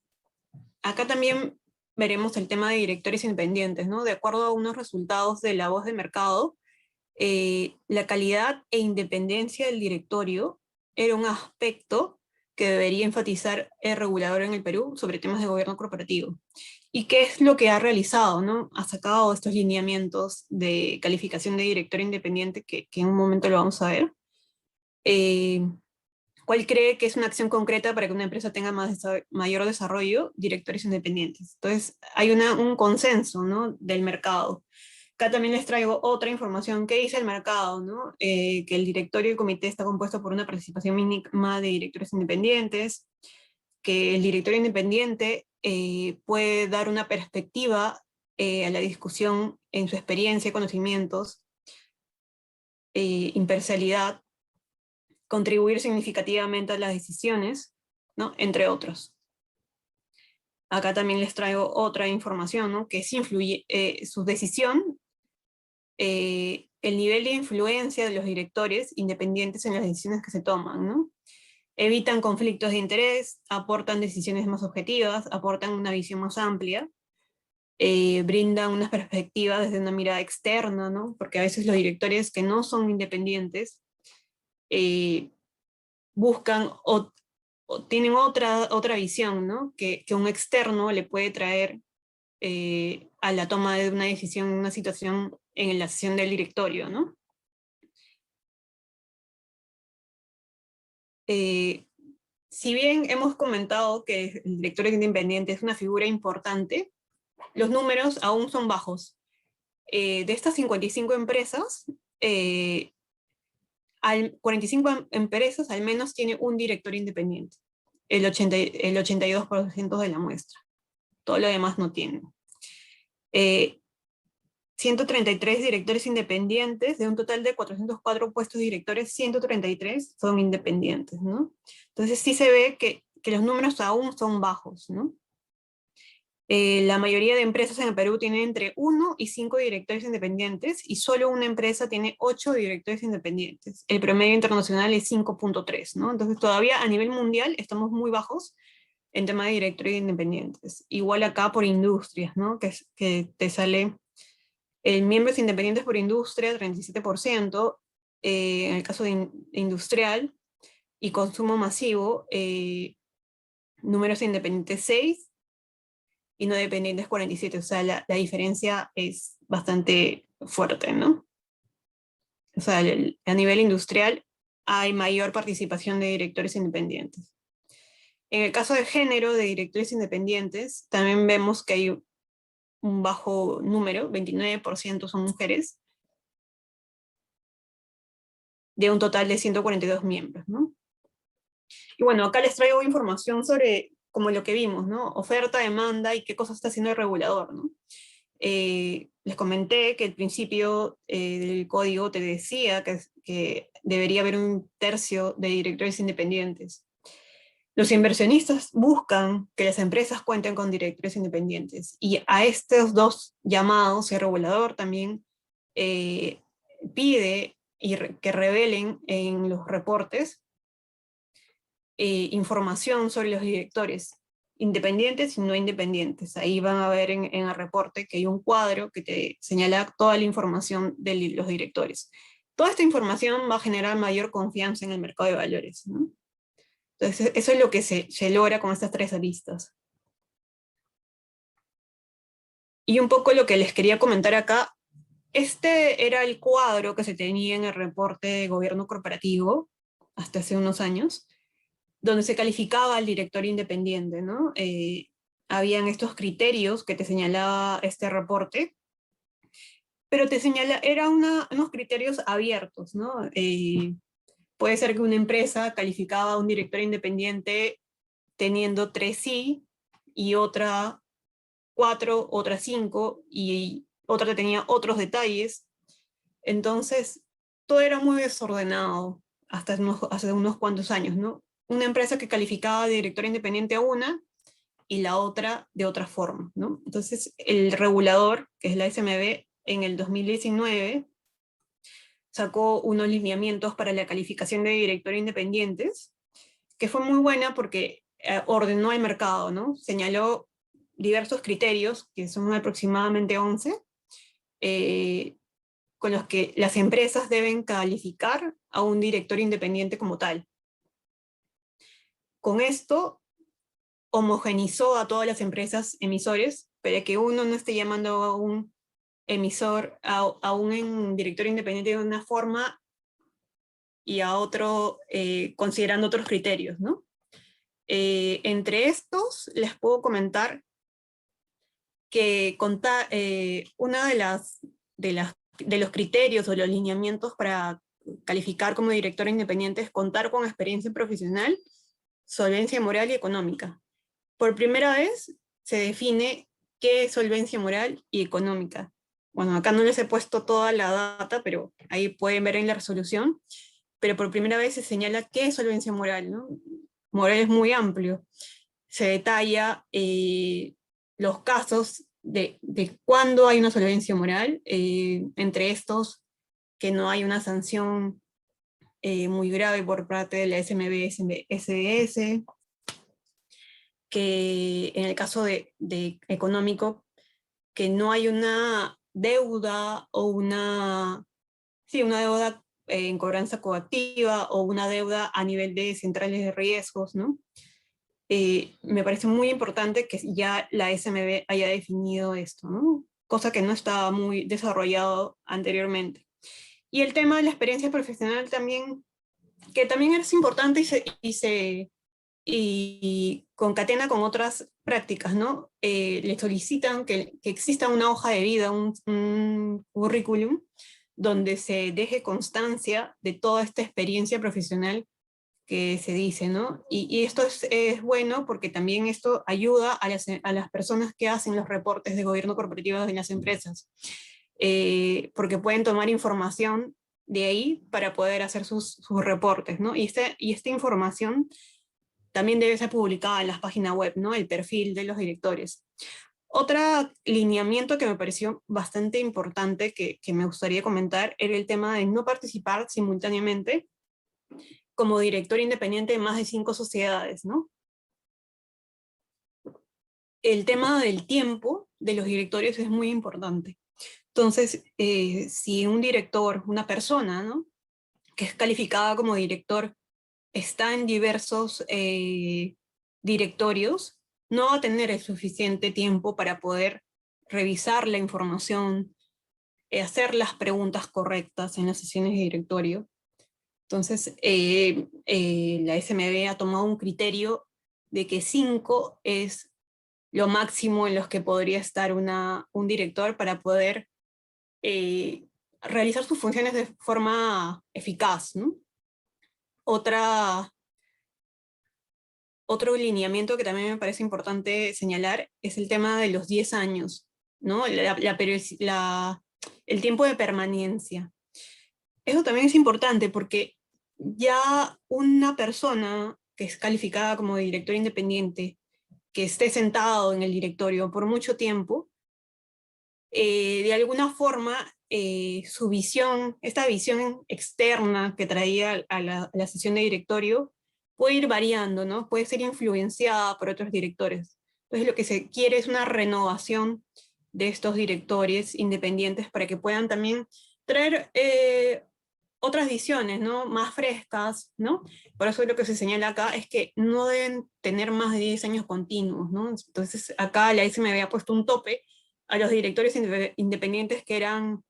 Acá también veremos el tema de directores independientes, ¿no? De acuerdo a unos resultados de La Voz de Mercado, la calidad e independencia del directorio era un aspecto que debería enfatizar el regulador en el Perú sobre temas de gobierno corporativo. ¿Y qué es lo que ha realizado, no? Ha sacado estos lineamientos de calificación de director independiente que en un momento lo vamos a ver. ¿Cuál cree que es una acción concreta para que una empresa tenga mayor desarrollo? Directores independientes. Entonces, hay un consenso, ¿no?, del mercado. Acá también les traigo otra información. ¿Qué dice el mercado, no? Que el directorio del comité está compuesto por una participación mínima de directores independientes, que el directorio independiente puede dar una perspectiva a la discusión en su experiencia, conocimientos, imparcialidad, contribuir significativamente a las decisiones, ¿no?, entre otros. Acá también les traigo otra información, ¿no?, que sí influye su decisión, el nivel de influencia de los directores independientes en las decisiones que se toman, ¿no? Evitan conflictos de interés, aportan decisiones más objetivas, aportan una visión más amplia, brindan unas perspectivas desde una mirada externa, ¿no? Porque a veces los directores que no son independientes buscan o tienen otra visión, ¿no?, que un externo le puede traer a la toma de una decisión en una situación en la sesión del directorio, ¿no? Si bien hemos comentado que el directorio independiente es una figura importante, los números aún son bajos. De estas 55 empresas, 45 empresas al menos tiene un director independiente, el 82% de la muestra. Todo lo demás no tienen. 133 directores independientes, de un total de 404 puestos de directores, 133 son independientes, ¿no? Entonces sí se ve que los números aún son bajos, ¿no? La mayoría de empresas en el Perú tienen entre 1 y 5 directores independientes, y solo una empresa tiene 8 directores independientes. El promedio internacional es 5.3, ¿no? Entonces todavía a nivel mundial estamos muy bajos en tema de directores independientes. Igual acá por industrias, ¿no? Que te sale miembros independientes por industria, 37%, en el caso de industrial y consumo masivo, números independientes 6, y no dependientes 47, o sea, la diferencia es bastante fuerte, ¿no? O sea, a nivel industrial hay mayor participación de directores independientes. En el caso de género de directores independientes, también vemos que hay un bajo número, 29% son mujeres, de un total de 142 miembros, ¿no? Y bueno, acá les traigo información sobre, como lo que vimos, ¿no? Oferta, demanda y qué cosa está haciendo el regulador, ¿no? Les comenté que el principio del código te decía que debería haber 1/3 de directores independientes. Los inversionistas buscan que las empresas cuenten con directores independientes, y a estos dos llamados el regulador también pide que revelen en los reportes información sobre los directores independientes y no independientes. Ahí van a ver en el reporte que hay un cuadro que te señala toda la información de los directores. Toda esta información va a generar mayor confianza en el mercado de valores, ¿no? Entonces, eso es lo que se logra con estas 3 aristas. Y un poco lo que les quería comentar acá, este era el cuadro que se tenía en el reporte de gobierno corporativo hasta hace unos años, donde se calificaba al director independiente, ¿no? Habían estos criterios que te señalaba este reporte, pero te señala, era unos criterios abiertos, ¿no? Puede ser que una empresa calificaba a un director independiente teniendo 3 sí y otra 4, otra 5 y otra tenía otros detalles. Entonces, todo era muy desordenado hace unos cuantos años, ¿no? Una empresa que calificaba de director independiente a una y la otra de otra forma, ¿no? Entonces, el regulador, que es la SMB, en el 2019 sacó unos lineamientos para la calificación de directores independientes, que fue muy buena porque ordenó el mercado, ¿no? Señaló diversos criterios, que son aproximadamente 11, eh, con los que las empresas deben calificar a un director independiente como tal. Con esto, homogenizó a todas las empresas emisores, para que uno no esté llamando a un emisor, a un director independiente de una forma y a otro considerando otros criterios, ¿no? Entre estos, les puedo comentar que una de los criterios o los lineamientos para calificar como director independiente es contar con experiencia profesional, solvencia moral y económica. Por primera vez se define qué es solvencia moral y económica. Bueno, acá no les he puesto toda la data, pero ahí pueden ver en la resolución, pero por primera vez se señala qué es solvencia moral, ¿no? Moral es muy amplio. Se detalla los casos de cuándo hay una solvencia moral, entre estos que no hay una sanción muy grave por parte de la SMB, SDS, que en el caso de económico, que no hay una deuda o una deuda en cobranza coactiva o una deuda a nivel de centrales de riesgos, ¿no? Me parece muy importante que ya la SMB haya definido esto, ¿no? Cosa que no estaba muy desarrollado anteriormente. Y el tema de la experiencia profesional también, que también es importante y concatena con otras prácticas, ¿no? Le solicitan que exista una hoja de vida, un currículum, donde se deje constancia de toda esta experiencia profesional que se dice, ¿no? Y esto es bueno porque también esto ayuda a las personas que hacen los reportes de gobierno corporativo en las empresas, porque pueden tomar información de ahí para poder hacer sus reportes, ¿no? Y esta información también debe ser publicada en las páginas web, ¿no? El perfil de los directores. Otro lineamiento que me pareció bastante importante que me gustaría comentar era el tema de no participar simultáneamente como director independiente de más de 5 sociedades, ¿no? El tema del tiempo de los directorios es muy importante. Entonces, si un director, una persona, ¿no?, que es calificada como director, está en diversos directorios, no va a tener el suficiente tiempo para poder revisar la información, hacer las preguntas correctas en las sesiones de directorio. Entonces, la SMB ha tomado un criterio de que 5 es lo máximo en los que podría estar un director para poder realizar sus funciones de forma eficaz, ¿no? Otro lineamiento que también me parece importante señalar es el tema de los 10 años, ¿no? El tiempo de permanencia. Eso también es importante porque ya una persona que es calificada como director independiente, que esté sentado en el directorio por mucho tiempo, de alguna forma su visión, esta visión externa que traía a la sesión de directorio, puede ir variando, ¿no? Puede ser influenciada por otros directores. Entonces lo que se quiere es una renovación de estos directores independientes para que puedan también traer otras visiones, ¿no?, más frescas, ¿no? Por eso lo que se señala acá es que no deben tener más de 10 años continuos, ¿no? Entonces acá la SMB había puesto un tope a los directores independientes que eran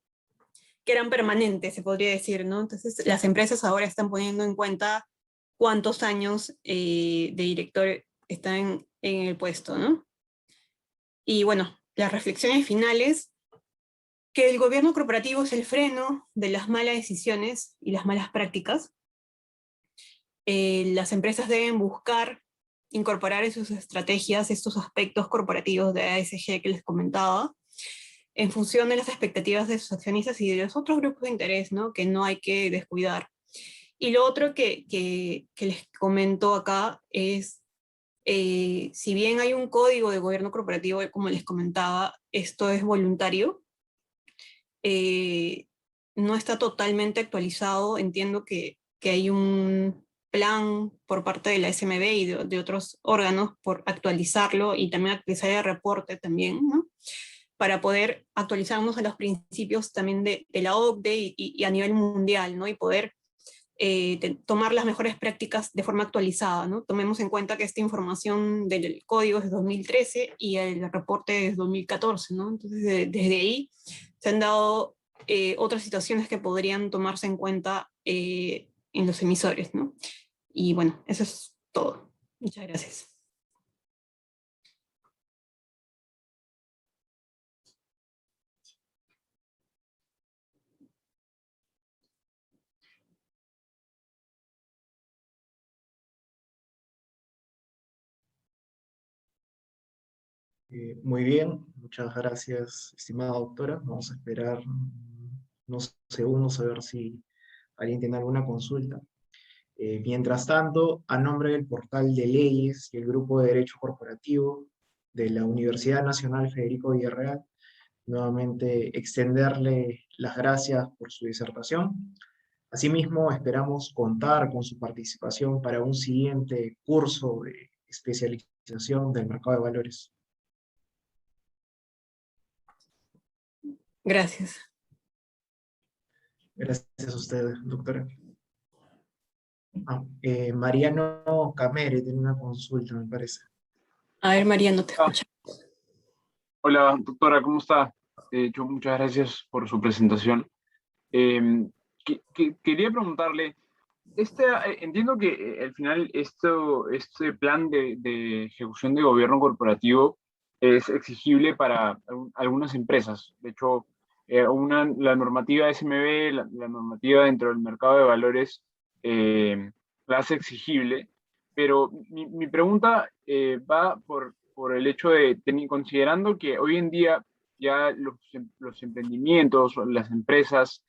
permanentes, se podría decir, ¿no? Entonces las empresas ahora están poniendo en cuenta cuántos años de director están en el puesto, ¿no? Y bueno, las reflexiones finales que el gobierno corporativo es el freno de las malas decisiones y las malas prácticas. Las empresas deben buscar incorporar en sus estrategias estos aspectos corporativos de ESG que les comentaba, en función de las expectativas de sus accionistas y de los otros grupos de interés, ¿no? Que no hay que descuidar. Y lo otro que les comento acá es, si bien hay un código de gobierno corporativo, como les comentaba, esto es voluntario, no está totalmente actualizado. Entiendo que hay un plan por parte de la SMB y de otros órganos por actualizarlo y también actualizar el reporte también, ¿no? Para poder actualizarnos a los principios también de la OCDE y a nivel mundial, ¿no? Y poder tomar las mejores prácticas de forma actualizada, ¿no? Tomemos en cuenta que esta información del código es de 2013 y el reporte es 2014, ¿no? Entonces, desde ahí se han dado otras situaciones que podrían tomarse en cuenta en los emisores, ¿no? Y bueno, eso es todo. Muchas gracias. Muy bien, muchas gracias, estimada doctora. Vamos a esperar unos segundos a ver si alguien tiene alguna consulta. Mientras tanto, a nombre del portal de leyes y el grupo de Derecho Corporativo de la Universidad Nacional Federico Villarreal, nuevamente extenderle las gracias por su disertación. Asimismo, esperamos contar con su participación para un siguiente curso de especialización del mercado de valores. Gracias. Gracias a usted, doctora. Mariano Camere tiene una consulta, me parece. A ver, María, no te escucho. Hola, doctora, ¿cómo está? Muchas gracias por su presentación. Quería preguntarle, entiendo que al final este plan de ejecución de gobierno corporativo es exigible para algunas empresas. De hecho, la normativa SMB, la normativa dentro del mercado de valores, la hace exigible, pero mi pregunta va por el hecho de, considerando que hoy en día ya los emprendimientos, las empresas,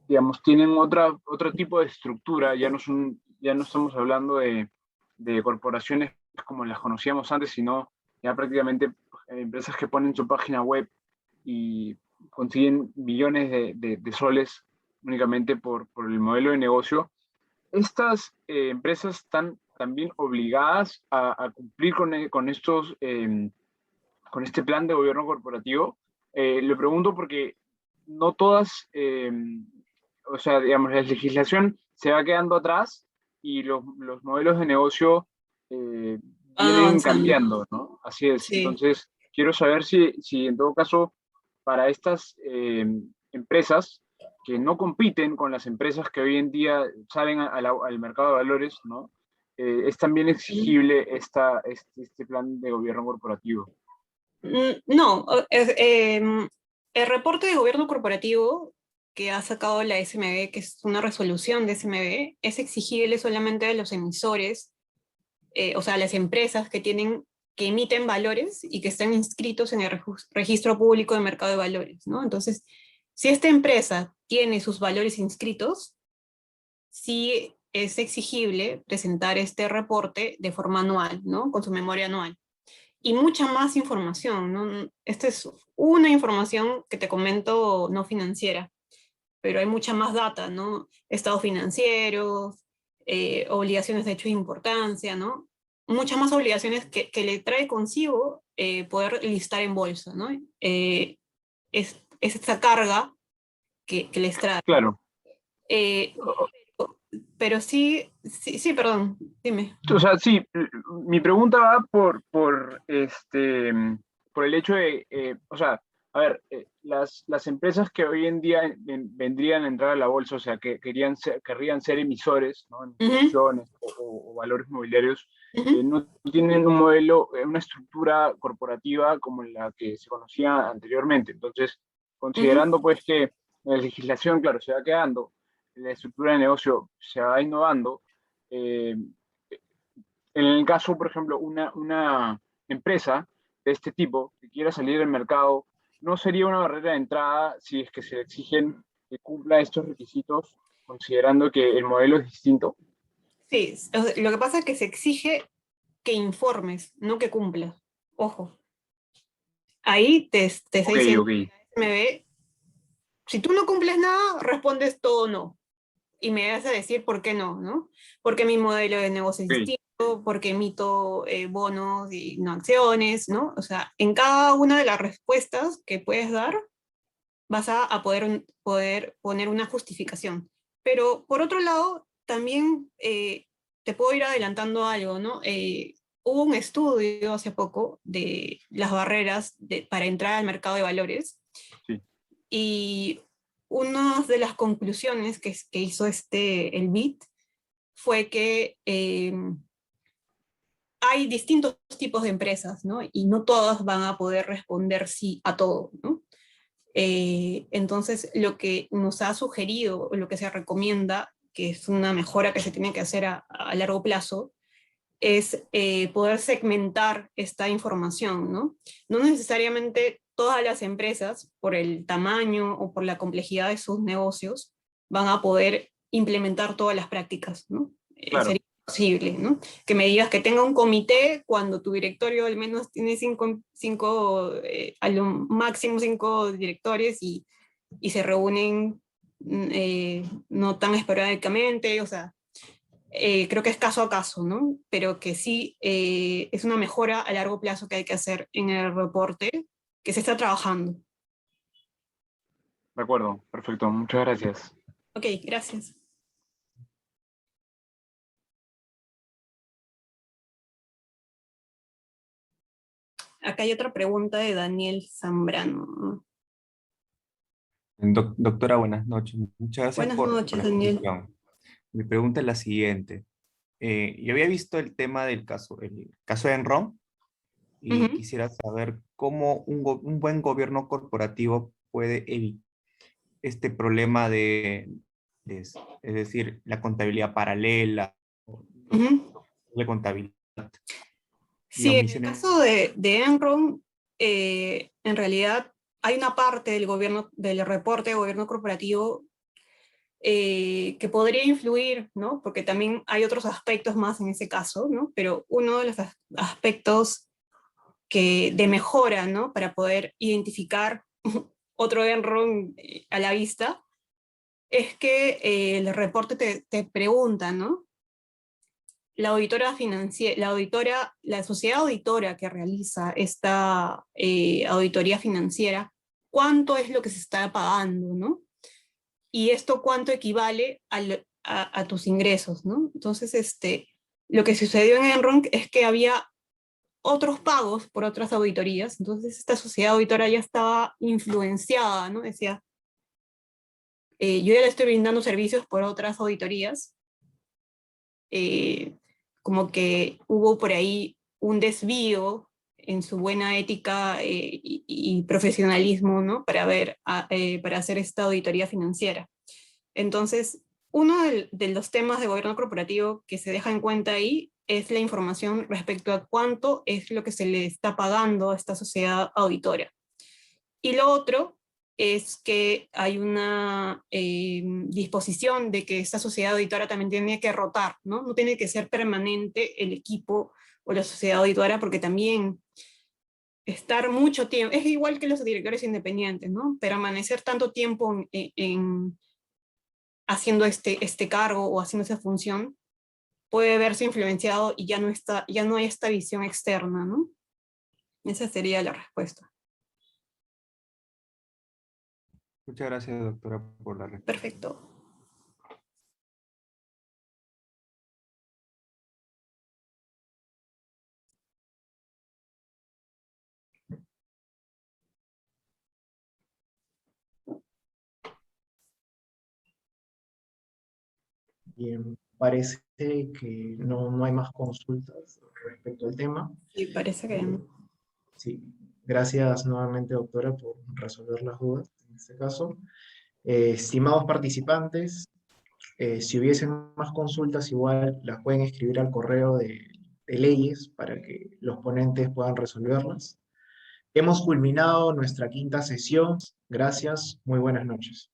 digamos, tienen otro tipo de estructura, ya no estamos hablando de corporaciones como las conocíamos antes, sino ya prácticamente empresas que ponen su página web y consiguen millones de soles únicamente por el modelo de negocio. Estas empresas están también obligadas a cumplir con este plan de gobierno corporativo. Le pregunto porque no todas, o sea, digamos, la legislación se va quedando atrás y los modelos de negocio vienen Avanzando. cambiando, ¿no? Así es. Sí. Entonces, quiero saber si en todo caso, para estas empresas que no compiten con las empresas que hoy en día salen al mercado de valores, ¿no? Es también exigible este plan de gobierno corporativo. No, el reporte de gobierno corporativo que ha sacado la SMB, que es una resolución de SMB, es exigible solamente a los emisores, o sea, a las empresas que emiten valores y que están inscritos en el registro público de mercado de valores, ¿no? Entonces, si esta empresa tiene sus valores inscritos, sí es exigible presentar este reporte de forma anual, ¿no? Con su memoria anual. Y mucha más información, ¿no? Esta es una información que te comento no financiera, pero hay mucha más data, ¿no? Estados financieros, obligaciones de hecho de importancia, ¿no? Muchas más obligaciones que le trae consigo poder listar en bolsa, ¿no? Es esta carga que les trae. Claro. Eh, pero sí, perdón, dime. O sea, sí, mi pregunta va por el hecho de, o sea, a ver, las empresas que hoy en día vendrían a entrar a la bolsa, o sea, que querrían ser emisores, ¿no? En acciones o valores mobiliarios, Ujú, no tienen un modelo, una estructura corporativa como la que se conocía anteriormente. Entonces, ujú. considerando pues que la legislación, claro, se va quedando, la estructura de negocio se va innovando, eh, en el caso, por ejemplo, una empresa de este tipo que quiera salir al mercado, no sería una barrera de entrada si es que se le exigen que cumpla estos requisitos, considerando que el modelo es distinto. Sí, o sea, lo que pasa es que se exige que informes, no que cumplas. Ojo, ahí te está Ok, diciendo ok, MB, si tú no cumples nada, respondes todo no. Y me vas a decir por qué no, ¿no? Porque mi modelo de negocio es ok, distinto, porque emito bonos y no acciones, ¿no? O sea, en cada una de las respuestas que puedes dar, vas a poder poner una justificación. Pero por otro lado, también te puedo ir adelantando algo, ¿no? Hubo un estudio hace poco de las barreras para entrar al mercado de valores sí, y una de las conclusiones que hizo el BIT fue que hay distintos tipos de empresas, ¿no? Y no todas van a poder responder sí a todo, ¿no? Entonces, lo que nos ha sugerido, lo que se recomienda, que es una mejora que se tiene que hacer a largo plazo, es poder segmentar esta información, ¿no? No necesariamente todas las empresas, por el tamaño o por la complejidad de sus negocios, van a poder implementar todas las prácticas, ¿no? claro. Sería posible, ¿no? Que me digas que tenga un comité cuando tu directorio al menos tiene a lo máximo cinco directores y se reúnen no tan esporádicamente, o sea, creo que es caso a caso, ¿no? Pero que sí es una mejora a largo plazo que hay que hacer en el reporte que se está trabajando. De acuerdo, perfecto, muchas gracias. Ok, gracias. Acá hay otra pregunta de Daniel Zambrano. Doctora, buenas noches. Muchas gracias Buenas por noches, la Daniel. exposición. Mi pregunta es la siguiente. Yo había visto el tema el caso de Enron, y Ujú. quisiera saber cómo un buen gobierno corporativo puede evitar este problema es decir, la contabilidad paralela, Ujú. la contabilidad y Sí, en el omisiones. caso de Enron, en realidad hay una parte del gobierno, del reporte de gobierno corporativo que podría influir, ¿no? Porque también hay otros aspectos más en ese caso, ¿no? Pero uno de los aspectos de mejora, ¿no? Para poder identificar otro Enron a la vista, es que el reporte te pregunta, ¿no? La auditora financiera, la sociedad auditora que realiza esta auditoría financiera, ¿cuánto es lo que se está pagando, ¿no? Y esto cuánto equivale a tus ingresos, ¿no? Entonces, lo que sucedió en Enron es que había otros pagos por otras auditorías, entonces esta sociedad auditora ya estaba influenciada, ¿no? Decía, yo ya le estoy brindando servicios por otras auditorías, eh, como que hubo por ahí un desvío en su buena ética y profesionalismo, ¿no? Para hacer esta auditoría financiera. Entonces, uno de los temas de gobierno corporativo que se deja en cuenta ahí es la información respecto a cuánto es lo que se le está pagando a esta sociedad auditora. Y lo otro es que hay una disposición de que esta sociedad auditora también tiene que rotar, ¿no? No tiene que ser permanente el equipo o la sociedad auditora, porque también estar mucho tiempo, es igual que los directores independientes, ¿no? Permanecer tanto tiempo haciendo este cargo o haciendo esa función puede verse influenciado y ya no hay esta visión externa, ¿no? Esa sería la respuesta. Muchas gracias, doctora, por la respuesta. Perfecto. Bien. parece que no hay más consultas respecto al tema. Y parece que no. Sí, gracias nuevamente, doctora, por resolver las dudas en este caso. Estimados participantes, si hubiesen más consultas, igual las pueden escribir al correo de leyes para que los ponentes puedan resolverlas. Hemos culminado nuestra quinta sesión. Gracias, muy buenas noches.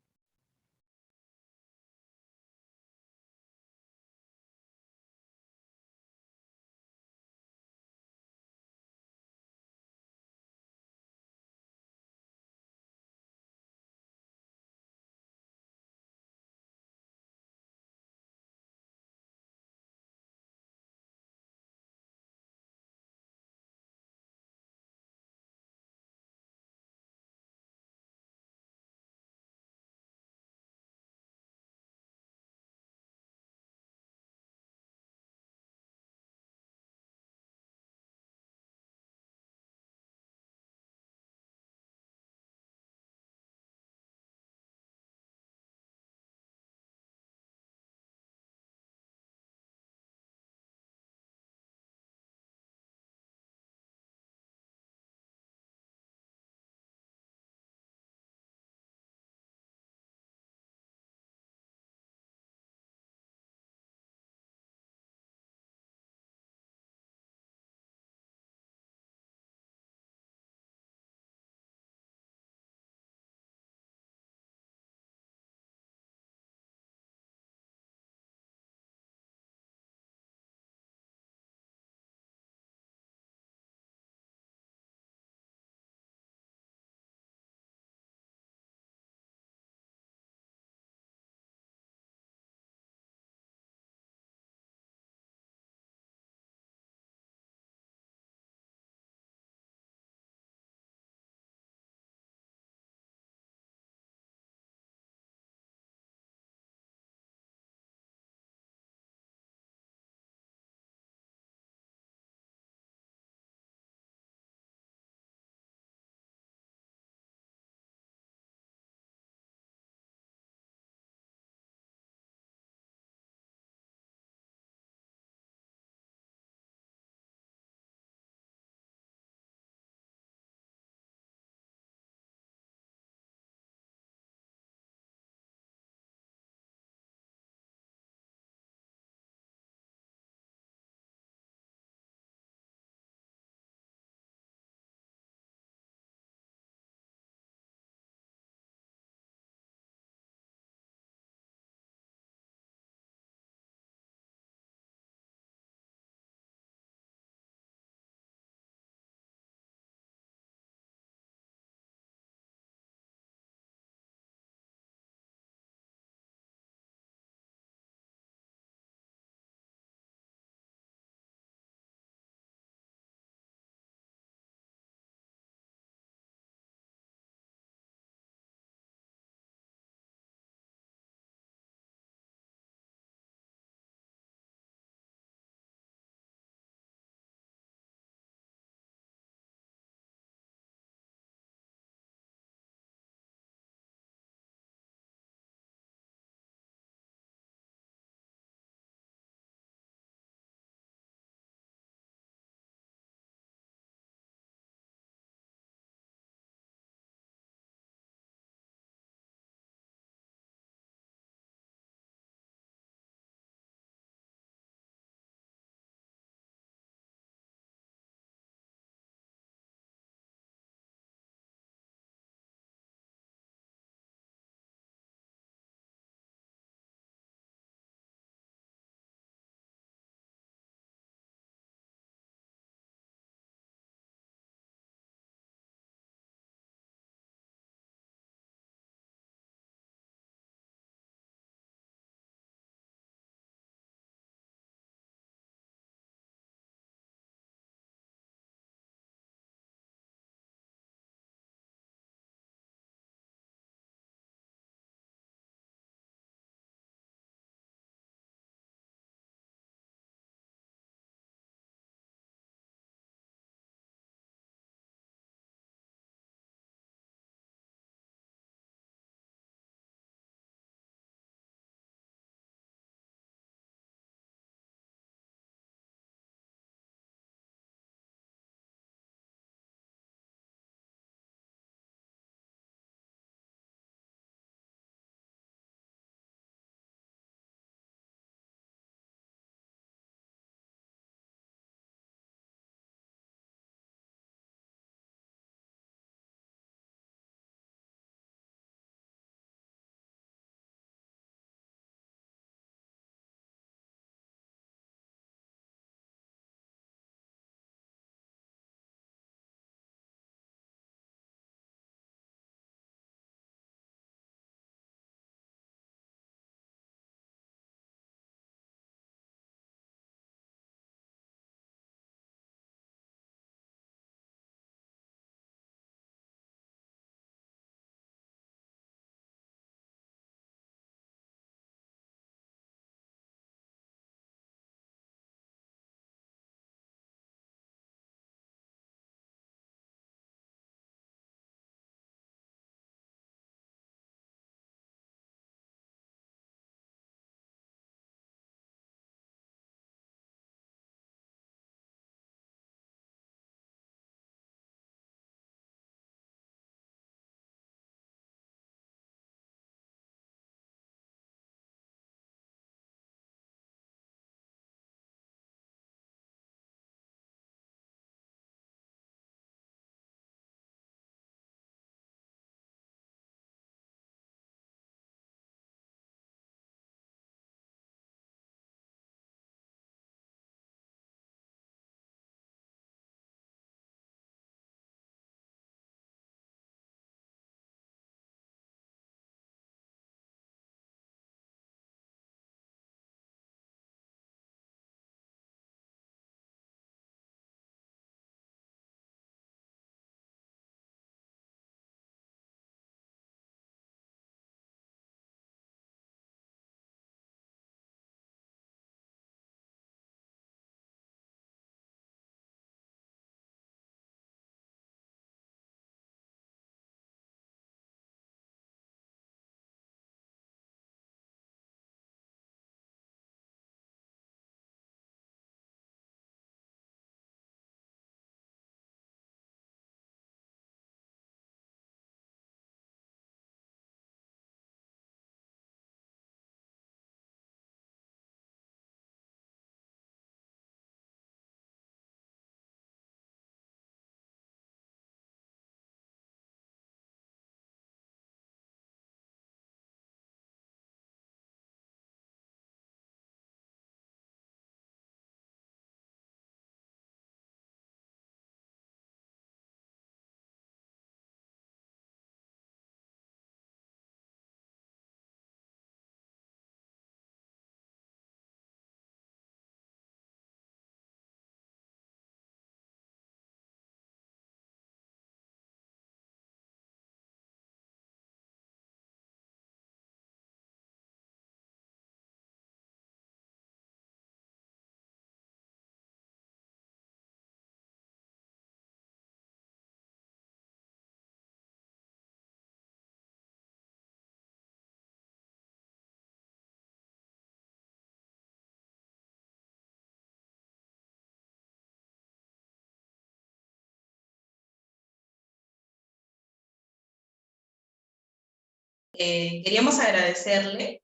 queríamos agradecerle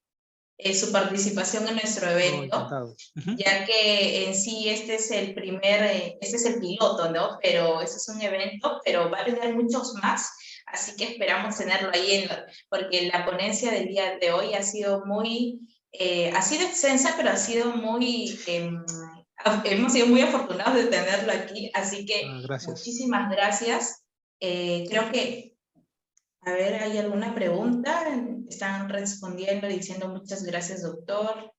su participación en nuestro evento, encantado. ya que en sí este es el piloto, ¿no? Pero este es un evento, pero va a tener muchos más, así que esperamos tenerlo ahí, porque la ponencia del día de hoy ha sido ha sido extensa, pero ha sido hemos sido muy afortunados de tenerlo aquí, así que muchísimas gracias. Creo que, a ver, ¿hay alguna pregunta? Están respondiendo, diciendo muchas gracias, doctor.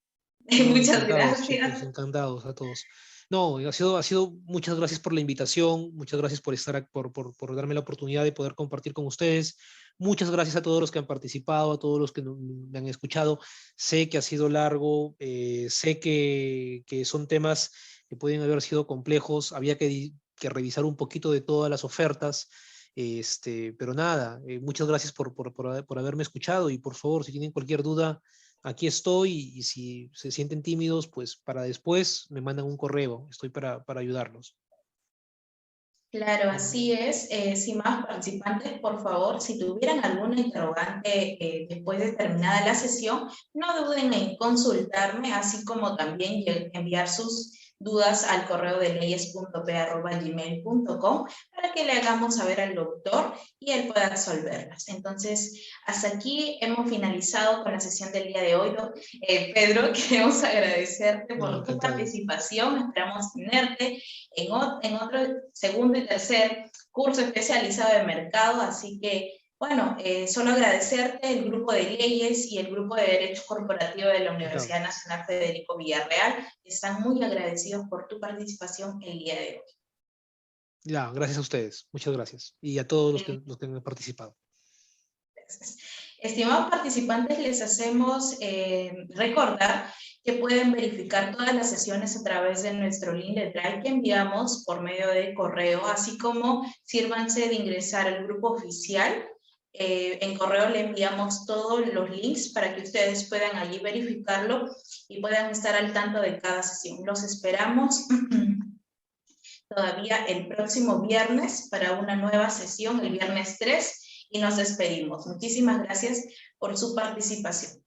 Muchas gracias. Chicos, encantados a todos. No, ha sido, muchas gracias por la invitación, muchas gracias por estar, por darme la oportunidad de poder compartir con ustedes. Muchas gracias a todos los que han participado, a todos los que me han escuchado. Sé que ha sido largo, sé que son temas que pueden haber sido complejos, había que revisar un poquito de todas las ofertas, pero nada, muchas gracias por haberme escuchado, y por favor, si tienen cualquier duda, aquí estoy, y si se sienten tímidos, pues para después me mandan un correo, estoy para ayudarlos. Claro, así es. Sin más participantes, por favor, si tuvieran alguna interrogante después de terminada la sesión, no duden en consultarme, así como también enviar sus dudas al correo de leyes.p@gmail.com para que le hagamos saber al doctor y él pueda resolverlas. Entonces, hasta aquí hemos finalizado con la sesión del día de hoy. Pedro, queremos agradecerte por tu participación, esperamos tenerte en otro segundo y tercer curso especializado de mercado, así que, bueno, solo agradecerte el grupo de leyes y el grupo de Derecho Corporativo de la Universidad Nacional Federico Villarreal, están muy agradecidos por tu participación el día de hoy. Ya, gracias a ustedes, muchas gracias, y a todos los que han participado. Gracias. Estimados participantes, les hacemos recordar que pueden verificar todas las sesiones a través de nuestro link de Drive que enviamos por medio de correo, así como sírvanse de ingresar al grupo oficial. En correo le enviamos todos los links para que ustedes puedan allí verificarlo y puedan estar al tanto de cada sesión. Los esperamos todavía el próximo viernes para una nueva sesión, el viernes 3, y nos despedimos. Muchísimas gracias por su participación.